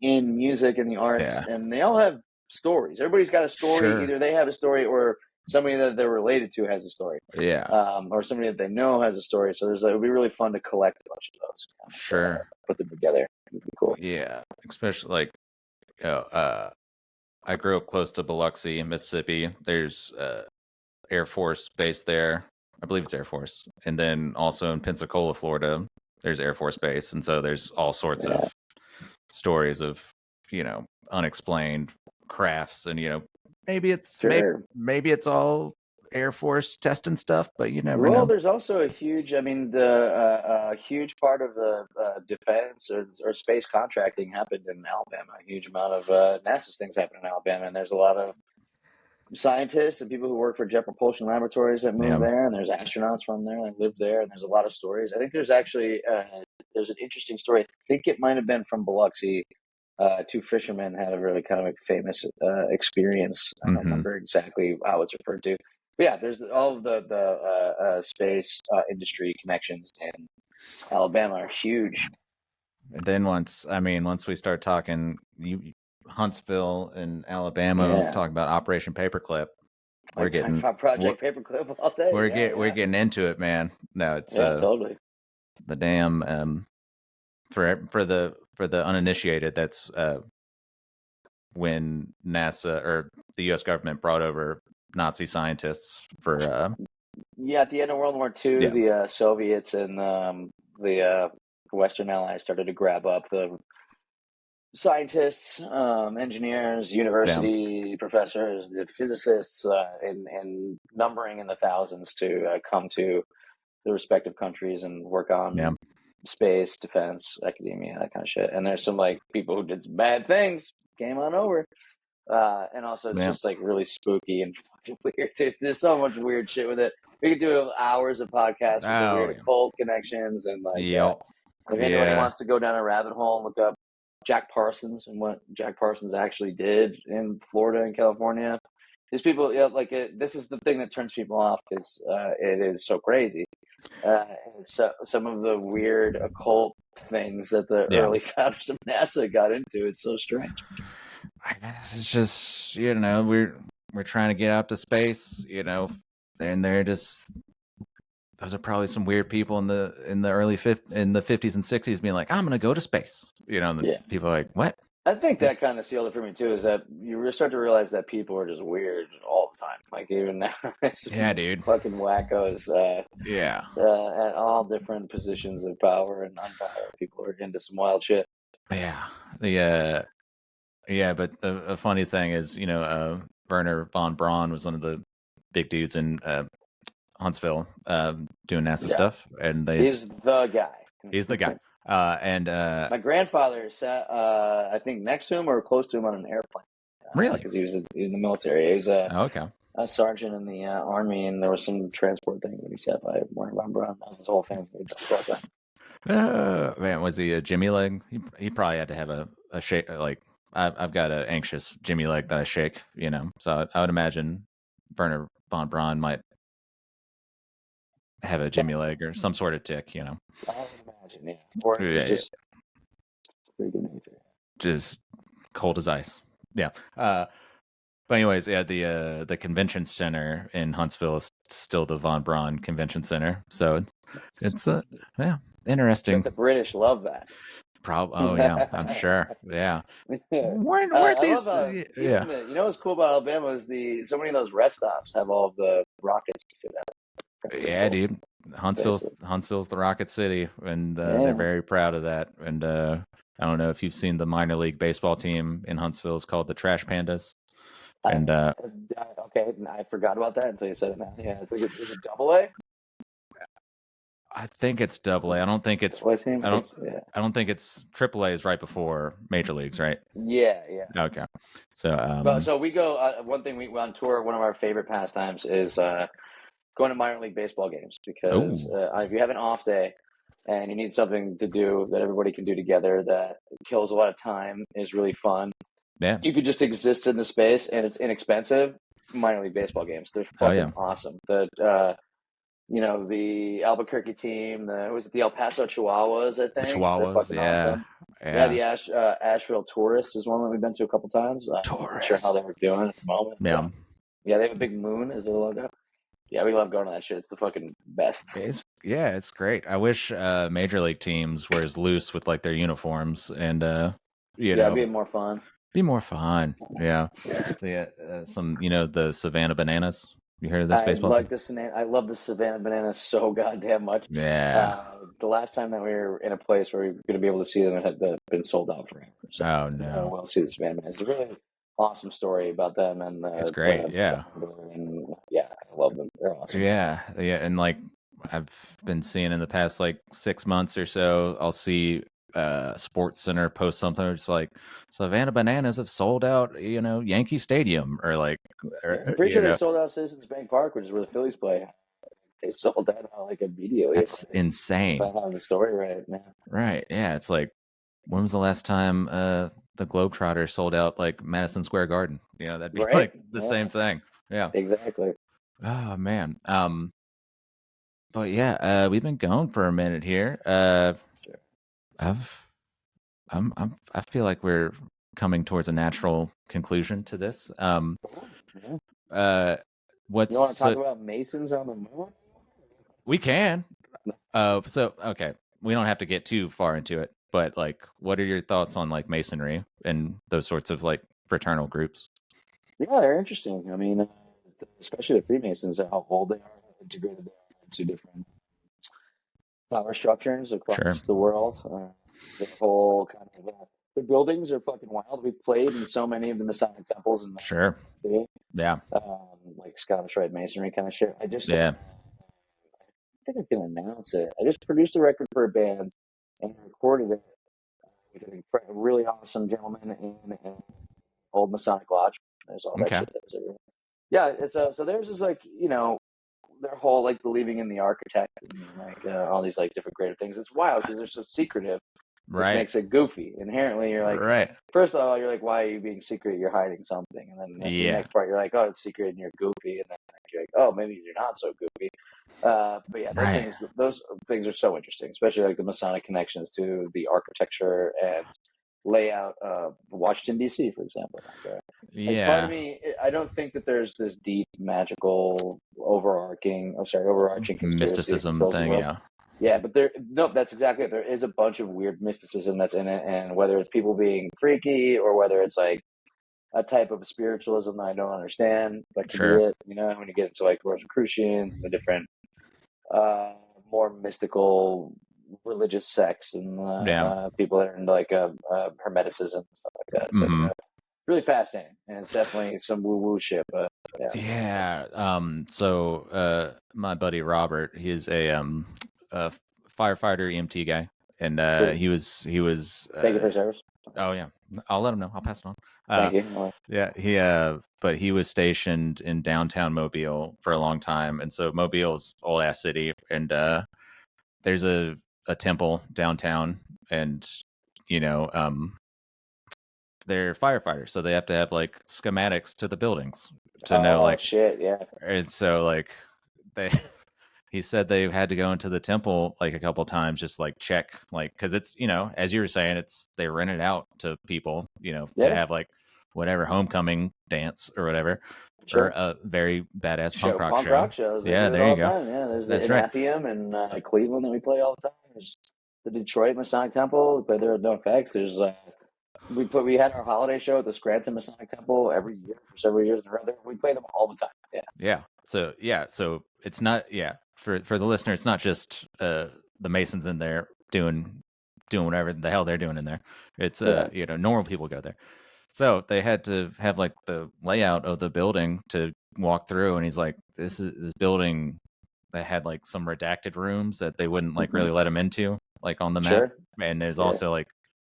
Speaker 2: in music and the arts, and they all have stories. Everybody's got a story. Either they have a story or somebody that they're related to has a story.
Speaker 1: Yeah.
Speaker 2: Or somebody that they know has a story. So it would be really fun to collect a bunch of those. Put them together. It'd be cool.
Speaker 1: Yeah. Especially like, I grew up close to Biloxi, Mississippi. There's Air Force base there. I believe it's Air Force. And then also in Pensacola, Florida, there's Air Force base. And so there's all sorts of stories of, unexplained crafts. And, maybe it's maybe it's all Air Force testing stuff, but you never know.
Speaker 2: Well, there's also a huge, a huge part of the defense or space contracting happened in Alabama. A huge amount of NASA's things happen in Alabama, and there's a lot of scientists and people who work for Jet Propulsion Laboratories that move there, and there's astronauts from there that live there, and there's a lot of stories. I think there's actually there's an interesting story. I think it might have been from Biloxi. two fishermen had a really kind of famous experience. I don't remember exactly how it's referred to. But yeah, there's all of the space industry connections in Alabama are huge.
Speaker 1: And then once we start talking Huntsville and Alabama, talk about Operation Paperclip. We're getting
Speaker 2: about Project Paperclip all day.
Speaker 1: We're getting into it, man. No, it's
Speaker 2: totally.
Speaker 1: The damn for the uninitiated, that's when NASA or the U.S. government brought over Nazi scientists for
Speaker 2: at the end of World War II, the Soviets and the Western Allies started to grab up the scientists, engineers, university professors, the physicists, in numbering in the thousands to come to the respective countries and work on space, defense, academia, that kind of shit. And there's some like people who did some bad things, came on over. And also it's just like really spooky and fucking weird. There's so much weird shit with it. We could do hours of podcasts with the weird occult connections and like if anybody wants to go down a rabbit hole and look up Jack Parsons and what Jack Parsons actually did in Florida and California. These people, this is the thing that turns people off is it is so crazy. So some of the weird occult things that the early founders of NASA got into, it's so strange.
Speaker 1: It's just, we're trying to get out to space, and they're just, those are probably some weird people in the early in the 50s and 60s being like, I'm going to go to space. And people are like, what?
Speaker 2: I think that kind of sealed it for me too, is that you start to realize that people are just weird all the time. Like even now,
Speaker 1: dude,
Speaker 2: fucking wackos. At all different positions of power and non-power, people are into some wild shit.
Speaker 1: But the funny thing is, Werner von Braun was one of the big dudes in Huntsville doing NASA stuff, and
Speaker 2: he's the guy.
Speaker 1: He's the guy. And
Speaker 2: my grandfather sat, I think, next to him or close to him on an airplane.
Speaker 1: Really?
Speaker 2: Because he was in the military. He was a sergeant in the Army, and there was some transport thing when he sat by Werner von Braun. That was his whole family.
Speaker 1: Man, was he a Jimmy leg? He probably had to have a shake. Like I've got an anxious Jimmy leg that I shake, So I would imagine Werner von Braun might have a Jimmy leg or some sort of tick,
Speaker 2: I would imagine, yeah. Or just
Speaker 1: just cold as ice. Yeah. But anyways, the convention center in Huntsville is still the Von Braun Convention Center. So it's interesting.
Speaker 2: But the British love that.
Speaker 1: I'm sure. Yeah. Weren't these?
Speaker 2: You know what's cool about Alabama is so many of those rest stops have all of the rockets fit out.
Speaker 1: Yeah, dude. Huntsville's the Rocket City, and they're very proud of that. And I don't know if you've seen the minor league baseball team in Huntsville is called the Trash Pandas. And
Speaker 2: okay, I forgot about that until you said it now. Yeah, I think is it AA?
Speaker 1: I think it's AA. I don't think it's. I don't think it's AAA is right before Major Leagues, right?
Speaker 2: Yeah.
Speaker 1: Okay. So.
Speaker 2: So we go. One thing we on tour. One of our favorite pastimes is going to minor league baseball games because if you have an off day and you need something to do that everybody can do together that kills a lot of time, is really fun.
Speaker 1: Yeah.
Speaker 2: You could just exist in the space and it's inexpensive. Minor league baseball games. They're fucking awesome. The Albuquerque team, the El Paso Chihuahuas, I think.
Speaker 1: The Chihuahuas,
Speaker 2: awesome. Yeah, the Asheville Tourists is one that we've been to a couple times. I'm not sure how they were doing at the moment. Yeah, they have a big moon as their logo. Yeah, we love going to that shit. It's the fucking best.
Speaker 1: It's great. I wish major league teams were as loose with like their uniforms and
Speaker 2: it'd be more fun.
Speaker 1: Yeah. Some the Savannah Bananas. You heard of this baseball?
Speaker 2: I love the Savannah Bananas so goddamn much.
Speaker 1: Yeah.
Speaker 2: The last time that we were in a place where we were going to be able to see them, it had been sold out forever. So,
Speaker 1: oh no!
Speaker 2: We'll see the Savannah Bananas. It's a really awesome story about them, and
Speaker 1: it's great.
Speaker 2: And, I love them. They're awesome.
Speaker 1: Yeah, and like I've been seeing in the past like 6 months or so, I'll see Sports Center post something. It's like Savannah Bananas have sold out, Yankee Stadium, or like.
Speaker 2: I'm pretty sure they sold out Citizens Bank Park, which is where the Phillies play. They sold that out like immediately.
Speaker 1: That's insane.
Speaker 2: If I have the story right, man.
Speaker 1: Right? Yeah, it's like, when was the last time the Globetrotters sold out like Madison Square Garden. That'd be
Speaker 2: Right?
Speaker 1: like the same thing. Yeah.
Speaker 2: Exactly.
Speaker 1: Oh man. But yeah, we've been going for a minute here.
Speaker 2: Sure.
Speaker 1: I feel like we're coming towards a natural conclusion to this.
Speaker 2: Yeah.
Speaker 1: What's
Speaker 2: You want to talk about Masons on the moon?
Speaker 1: We can. Okay, we don't have to get too far into it, but like, what are your thoughts on like Masonry and those sorts of like fraternal groups?
Speaker 2: Yeah, they're interesting. I mean, especially the Freemasons, how old they are, how integrated they are into different power structures
Speaker 1: Sure.
Speaker 2: across the world. Their whole kind of the buildings are fucking wild. We played in so many of the Masonic temples in the
Speaker 1: Sure.
Speaker 2: city,
Speaker 1: Yeah.
Speaker 2: like Scottish Rite Masonry kind of shit. I
Speaker 1: Yeah.
Speaker 2: think I can announce it. I just produced a record for a band and recorded it with a really awesome gentleman in an old Masonic lodge. There's all that
Speaker 1: Okay.
Speaker 2: shit that was everywhere. Yeah, it's so theirs is like their whole like believing in the architect and like all these like different creative things. It's wild because they're so secretive, which
Speaker 1: Right.
Speaker 2: makes it goofy. Inherently, you're like,
Speaker 1: right.
Speaker 2: first of all, you're like, why are you being secret? You're hiding something, and then like, the next part, you're like, oh, it's secret and you're goofy, and then you're like, oh, maybe you're not so goofy. But yeah, those things are so interesting, especially like the Masonic connections to the architecture and layout of Washington D.C., for example. Like part of me, I don't think that there's this deep magical overarching conspiracy that
Speaker 1: mysticism
Speaker 2: controls the
Speaker 1: thing.
Speaker 2: world. Yeah, but that's exactly it. There is a bunch of weird mysticism that's in it, and whether it's people being freaky or whether it's like a type of spiritualism that I don't understand, that could
Speaker 1: Sure.
Speaker 2: be it. When you get into like Rosicrucians and the different more mystical religious sects and people that are into like hermeticism and stuff like that. It's like really fascinating, and it's definitely some woo woo shit. But
Speaker 1: yeah. So my buddy Robert, he's a firefighter EMT guy, and
Speaker 2: cool.
Speaker 1: he was
Speaker 2: Thank you for your service.
Speaker 1: Oh yeah, I'll let him know. I'll pass it on.
Speaker 2: Thank you.
Speaker 1: Yeah, but he was stationed in downtown Mobile for a long time, and so Mobile's old ass city, and there's a temple downtown, and they're firefighters, so they have to have like schematics to the buildings to know like
Speaker 2: shit, yeah.
Speaker 1: And so like they he said they had to go into the temple like a couple times, just like check, like, because it's as you were saying, they rent it out to people to have like whatever homecoming dance or whatever, or a very badass punk rock
Speaker 2: shows.
Speaker 1: Yeah, there you go.
Speaker 2: Yeah, there's
Speaker 1: That's
Speaker 2: the
Speaker 1: right.
Speaker 2: Inapium in Cleveland that we play all the time. There's the Detroit Masonic Temple. We play there at No Effects. There's we had our holiday show at the Scranton Masonic Temple every year for several years in a row. We play them all the time.
Speaker 1: Yeah. So it's not for the listener. It's not just the Masons in there doing whatever the hell they're doing in there. It's normal people go there. So they had to have like the layout of the building to walk through, and he's like, this building that had like some redacted rooms that they wouldn't like really let them into, like on the map. And there's also like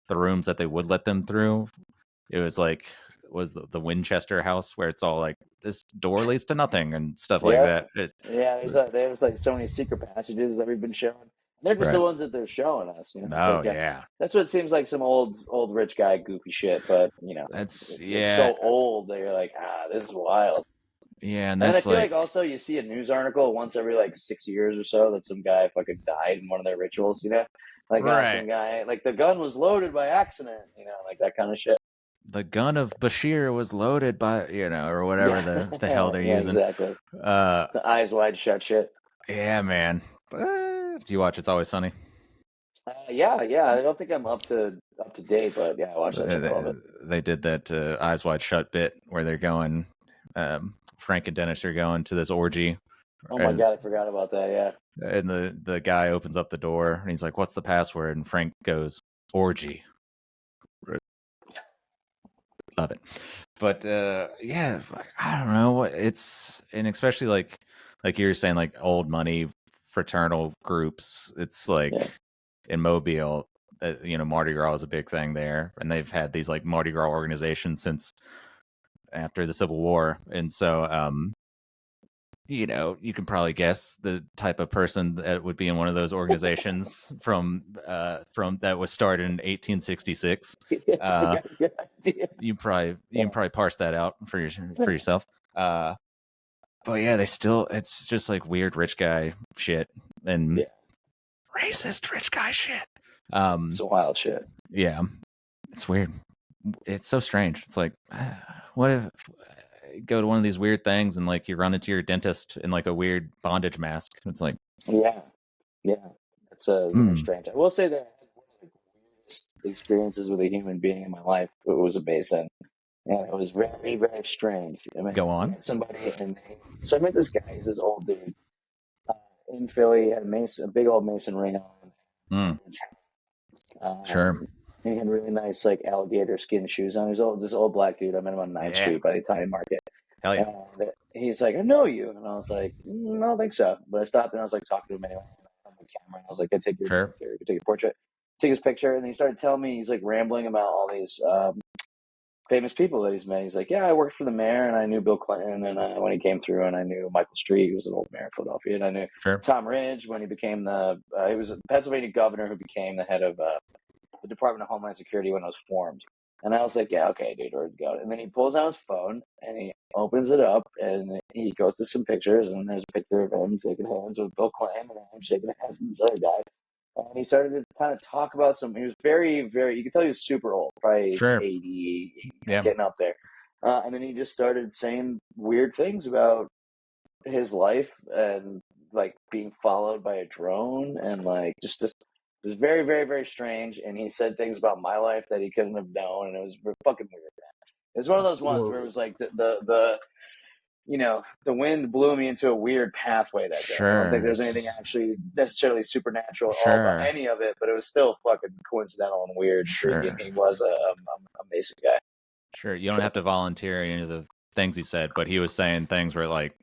Speaker 1: the rooms that they would let them through. It was like the Winchester house, where it's all like this door leads to nothing and stuff like that.
Speaker 2: There's like so many secret passages that we've been shown. They're just the ones that they're showing us. That's what it seems like, some old rich guy goofy shit. But it's so old that you're like, this is wild.
Speaker 1: Yeah,
Speaker 2: and I feel like also you see a news article once every like 6 years or so that some guy fucking died in one of their rituals. Like some guy, like the gun was loaded by accident. Like that kind of shit.
Speaker 1: The gun of Bashir was loaded by or whatever the hell they're using.
Speaker 2: Exactly. It's eyes wide shut shit.
Speaker 1: Yeah, man. Do you watch It's Always Sunny?
Speaker 2: Yeah. I don't think I'm up to date, but yeah, I watched that shit a little bit.
Speaker 1: They did that Eyes Wide Shut bit where they're going. Frank and Dennis are going to this orgy.
Speaker 2: Oh my god, I forgot about that. Yeah.
Speaker 1: And the guy opens up the door and he's like, "What's the password?" And Frank goes, "Orgy." Love it. But yeah, I don't know what it's, and especially like you were saying, like old money fraternal groups. It's like in Mobile, Mardi Gras is a big thing there, and they've had these like Mardi Gras organizations since after the Civil War, and so you can probably guess the type of person that would be in one of those organizations from that was started in 1866.
Speaker 2: I got a good idea.
Speaker 1: You can probably parse that out for yourself. But yeah, it's just like weird rich guy shit and racist rich guy shit.
Speaker 2: It's a wild shit.
Speaker 1: Yeah, it's weird. It's so strange. It's like, what if go to one of these weird things and like you run into your dentist in like a weird bondage mask? It's like,
Speaker 2: yeah, it's very strange. I will say that I had one of the weirdest experiences with a human being in my life. It was a Mason, and it was very, very strange.
Speaker 1: Go on.
Speaker 2: I met somebody, so I met this guy. He's this old dude in Philly. He had a big old Mason ring on.
Speaker 1: Sure.
Speaker 2: He had really nice like alligator skin shoes on. He was this old black dude. I met him on 9th Street by the Italian Market.
Speaker 1: Hell yeah.
Speaker 2: And he's like, I know you. And I was like, I don't think so. But I stopped and I was like talking to him anyway on the camera. And I was like, I take your picture. You can take a portrait. Take his picture. And he started telling me, he's like rambling about all these famous people that he's met. He's like, yeah, I worked for the mayor and I knew Bill Clinton and when he came through, and I knew Michael Street, who was an old mayor of Philadelphia, and I knew Tom Ridge when he became he was a Pennsylvania governor who became the head of the Department of Homeland Security when it was formed. And I was like, yeah, okay, dude, where'd it go? And then he pulls out his phone and he opens it up and he goes to some pictures, and there's a picture of him shaking hands with Bill Clinton and him shaking hands with this other guy. And he started to kind of talk about he was very, very, you could tell he was super old, probably 80, getting up there. And then he just started saying weird things about his life and like being followed by a drone and like just it was very, very, very strange. And he said things about my life that he couldn't have known, and it was fucking weird. It was one of those ones where it was like the wind blew me into a weird pathway that day. I don't think there's anything actually necessarily supernatural at all about any of it, but it was still fucking coincidental and weird. And he was a Mason guy.
Speaker 1: Sure, you don't have to volunteer any of the things he said, but he was saying things where like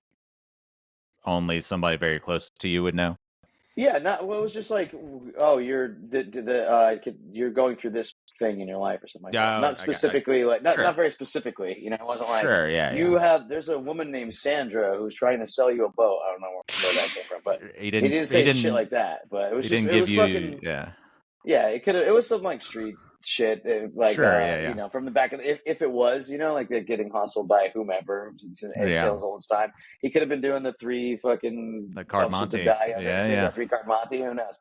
Speaker 1: only somebody very close to you would know.
Speaker 2: Yeah, it was just like, oh, you're going through this thing in your life or something like that. Not specifically, not very specifically. It wasn't like, there's a woman named Sandra who's trying to sell you a boat. I don't know where that came from, but he didn't say shit like that. But it was just, it was fucking, yeah, it was some like street shit, like from the back of if it was like they're getting hustled by whomever until old time, he could have been doing the three fucking
Speaker 1: card Monte,
Speaker 2: 3 card Monte, who knows?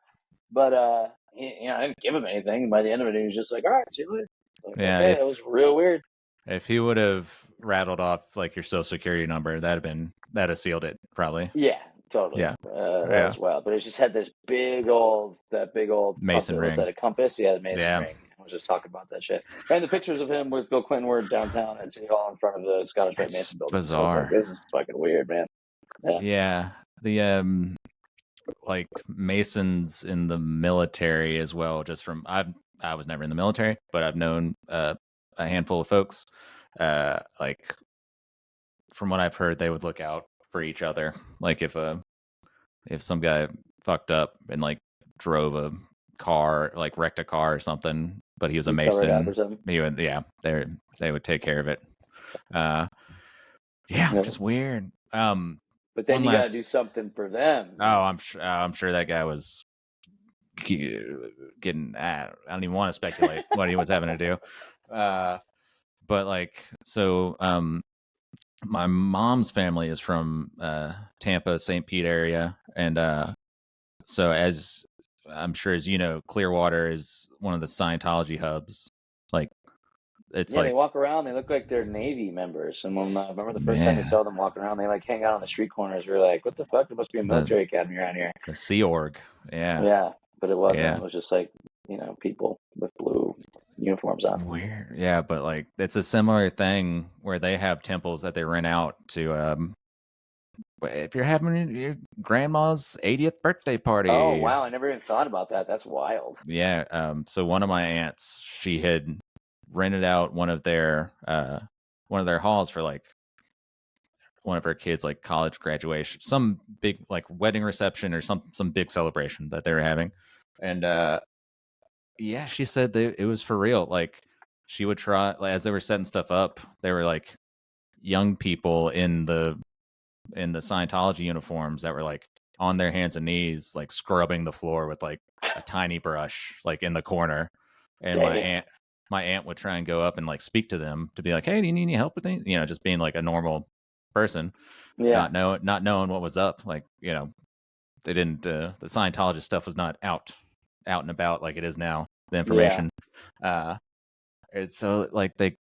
Speaker 2: But I didn't give him anything. By the end of it, he was just like, all right, see you later. Like, okay, it was real weird.
Speaker 1: If he would have rattled off like your social security number, that'd have sealed it probably.
Speaker 2: Yeah. Totally. Yeah. That was wild. But it just had this big old
Speaker 1: Mason ring.
Speaker 2: Was that a compass? Yeah, the Mason ring. I was just talking about that shit. And the pictures of him with Bill Clinton were downtown at City Hall in front of the Scottish Rite Mason building.
Speaker 1: Bizarre.
Speaker 2: So like, this is fucking weird, man.
Speaker 1: Yeah. The like Masons in the military as well. Just from I was never in the military, but I've known a handful of folks. Like from what I've heard, they would look out for each other. Like if some guy fucked up and like drove a car, like wrecked a car or something, but he was a Mason, they would take care of it. Just weird.
Speaker 2: But then you gotta do something for them.
Speaker 1: Oh, I'm sure that guy was getting. I don't even want to speculate what he was having to do. But like, so my mom's family is from Tampa, St. Pete area, and so as I'm sure as you know, Clearwater is one of the Scientology hubs. Like, it's like
Speaker 2: they walk around, they look like they're Navy members. And when I remember the first time we saw them walking around, they like hang out on the street corners. We were like, "What the fuck? There must be a military academy around here."
Speaker 1: The Sea Org,
Speaker 2: yeah, but it wasn't. Yeah. It was just like people with blue uniforms on.
Speaker 1: Weird, yeah, but like it's a similar thing where they have temples that they rent out to. If you're having your grandma's 80th birthday party.
Speaker 2: Oh wow, I never even thought about that. That's wild.
Speaker 1: Yeah. So one of my aunts, she had rented out one of their halls for like one of her kids' like college graduation, some big like wedding reception or some big celebration that they were having, and she said that it was for real. Like she would try, like, as they were setting stuff up, they were like young people in the in the Scientology uniforms that were like on their hands and knees, like scrubbing the floor with like a tiny brush, like in the corner. And my aunt would try and go up and like speak to them to be like, "Hey, do you need any help with anything?" Just being like a normal person, not knowing what was up. Like, they didn't. The Scientologist stuff was not out and about like it is now. The information, and so like they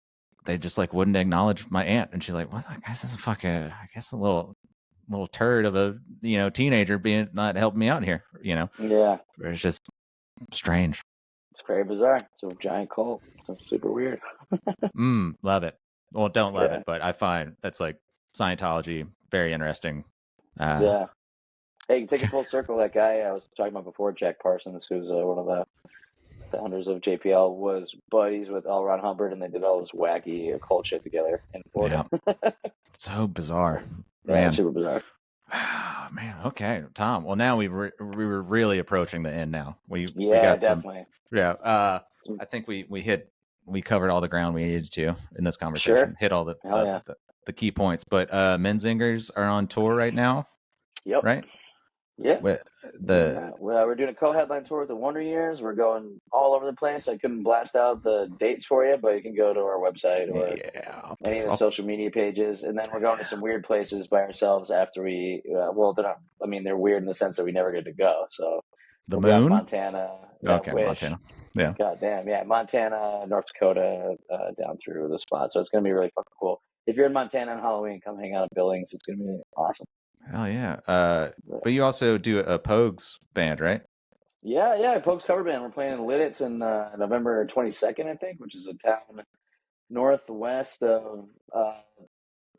Speaker 1: just like wouldn't acknowledge my aunt, and she's like, "What? I guess this is a little turd of a teenager being not helping me out here." It's just strange.
Speaker 2: It's very bizarre. It's a giant cult. It's super weird.
Speaker 1: Love it. Well, don't love it, but I find that's like Scientology very interesting.
Speaker 2: Hey, you take a full circle. That guy I was talking about before, Jack Parsons, who's one of the founders of JPL, was buddies with L. Ron Hubbard, and they did all this wacky occult shit together in Florida.
Speaker 1: Yeah. So bizarre.
Speaker 2: Man, super bizarre.
Speaker 1: Oh, man. Okay, Tom. Well, now we were really approaching the end. Now we got
Speaker 2: definitely.
Speaker 1: I think we covered all the ground we needed to in this conversation.
Speaker 2: Sure.
Speaker 1: Hit all the key points. But Menzingers are on tour right now.
Speaker 2: Yep.
Speaker 1: Right.
Speaker 2: Yeah. We're doing a co-headline tour with the Wonder Years. We're going all over the place. I couldn't blast out the dates for you, but you can go to our website or any of the social media pages. And then we're going to some weird places by ourselves after we. They're weird in the sense that we never get to go. So
Speaker 1: the moon,
Speaker 2: Montana.
Speaker 1: Okay, Montana. Yeah.
Speaker 2: God damn. Yeah, Montana, North Dakota, down through the spot. So it's gonna be really fucking cool. If you're in Montana on Halloween, come hang out at Billings. It's gonna be awesome.
Speaker 1: Hell yeah. But you also do a Pogues band, right?
Speaker 2: Yeah, Pogues cover band. We're playing in Lidditz in November 22nd, I think, which is a town northwest of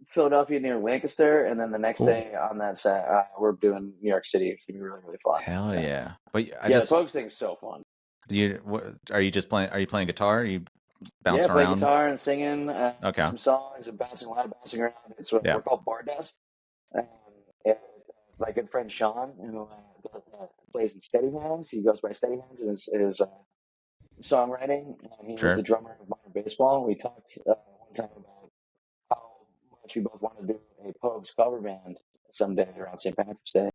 Speaker 2: Philadelphia near Lancaster. And then the next day on that set, we're doing New York City. It's going to be really, really fun.
Speaker 1: Hell yeah. But
Speaker 2: the Pogues thing is so fun.
Speaker 1: Are you playing guitar? Are you bouncing around?
Speaker 2: Yeah, playing guitar and singing some songs and a lot of bouncing around. It's what we're called Bar Dust. My good friend Sean, who plays in Steady Hands, he goes by Steady Hands in his songwriting. He was the drummer of Modern Baseball. We talked one time about how much we both wanted to do a Pogues cover band someday around St. Patrick's Day.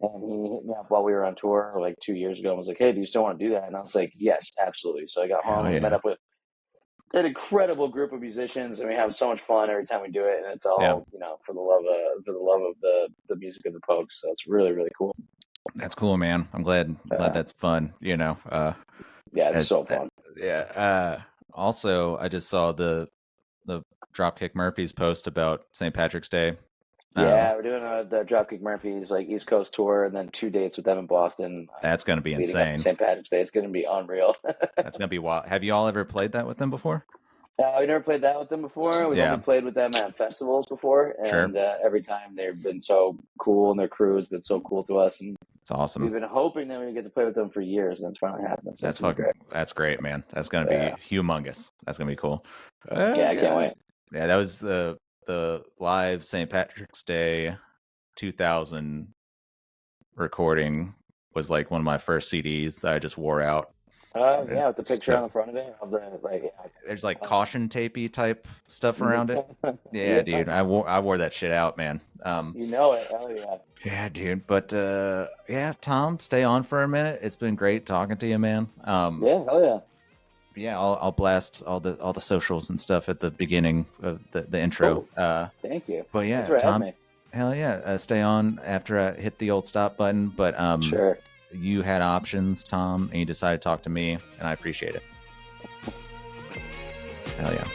Speaker 2: And he hit me up while we were on tour like 2 years ago and was like, "Hey, do you still want to do that?" And I was like, "Yes, absolutely." So I got home and met up with an incredible group of musicians, and we have so much fun every time we do it. And it's all for the love of the music of the Pogues. So it's really, really cool.
Speaker 1: That's cool, man. I'm glad that's fun.
Speaker 2: It's so fun.
Speaker 1: Also, I just saw the Dropkick Murphys post about St. Patrick's Day.
Speaker 2: We're doing the Dropkick Murphys like East Coast tour, and then 2 dates with them in Boston.
Speaker 1: That's going to be insane.
Speaker 2: St. Patrick's Day, it's going to be unreal.
Speaker 1: That's going to be wild. Have you all ever played that with them before?
Speaker 2: We never played that with them before. We've only played with them at festivals before, and every time they've been so cool, and their crew has been so cool to us. And
Speaker 1: it's awesome.
Speaker 2: We've been hoping that we get to play with them for years, and it's finally happened. So
Speaker 1: that's great, man. That's going to be humongous. That's going to be cool.
Speaker 2: I can't wait.
Speaker 1: Yeah, that was the live St. Patrick's Day 2000 recording was like one of my first CDs that I just wore out.
Speaker 2: With the picture on the front of it.
Speaker 1: There's like caution tapey type stuff around it. Yeah, dude. I wore that shit out, man.
Speaker 2: You know it. Hell yeah.
Speaker 1: Yeah, dude. But Tom, stay on for a minute. It's been great talking to you, man.
Speaker 2: Hell yeah.
Speaker 1: Yeah, I'll blast all the socials and stuff at the beginning of the intro.
Speaker 2: Cool. Thank you.
Speaker 1: But yeah, Tom, hell yeah, stay on after I hit the old stop button. But
Speaker 2: sure.
Speaker 1: You had options, Tom, and you decided to talk to me, and I appreciate it. Hell yeah.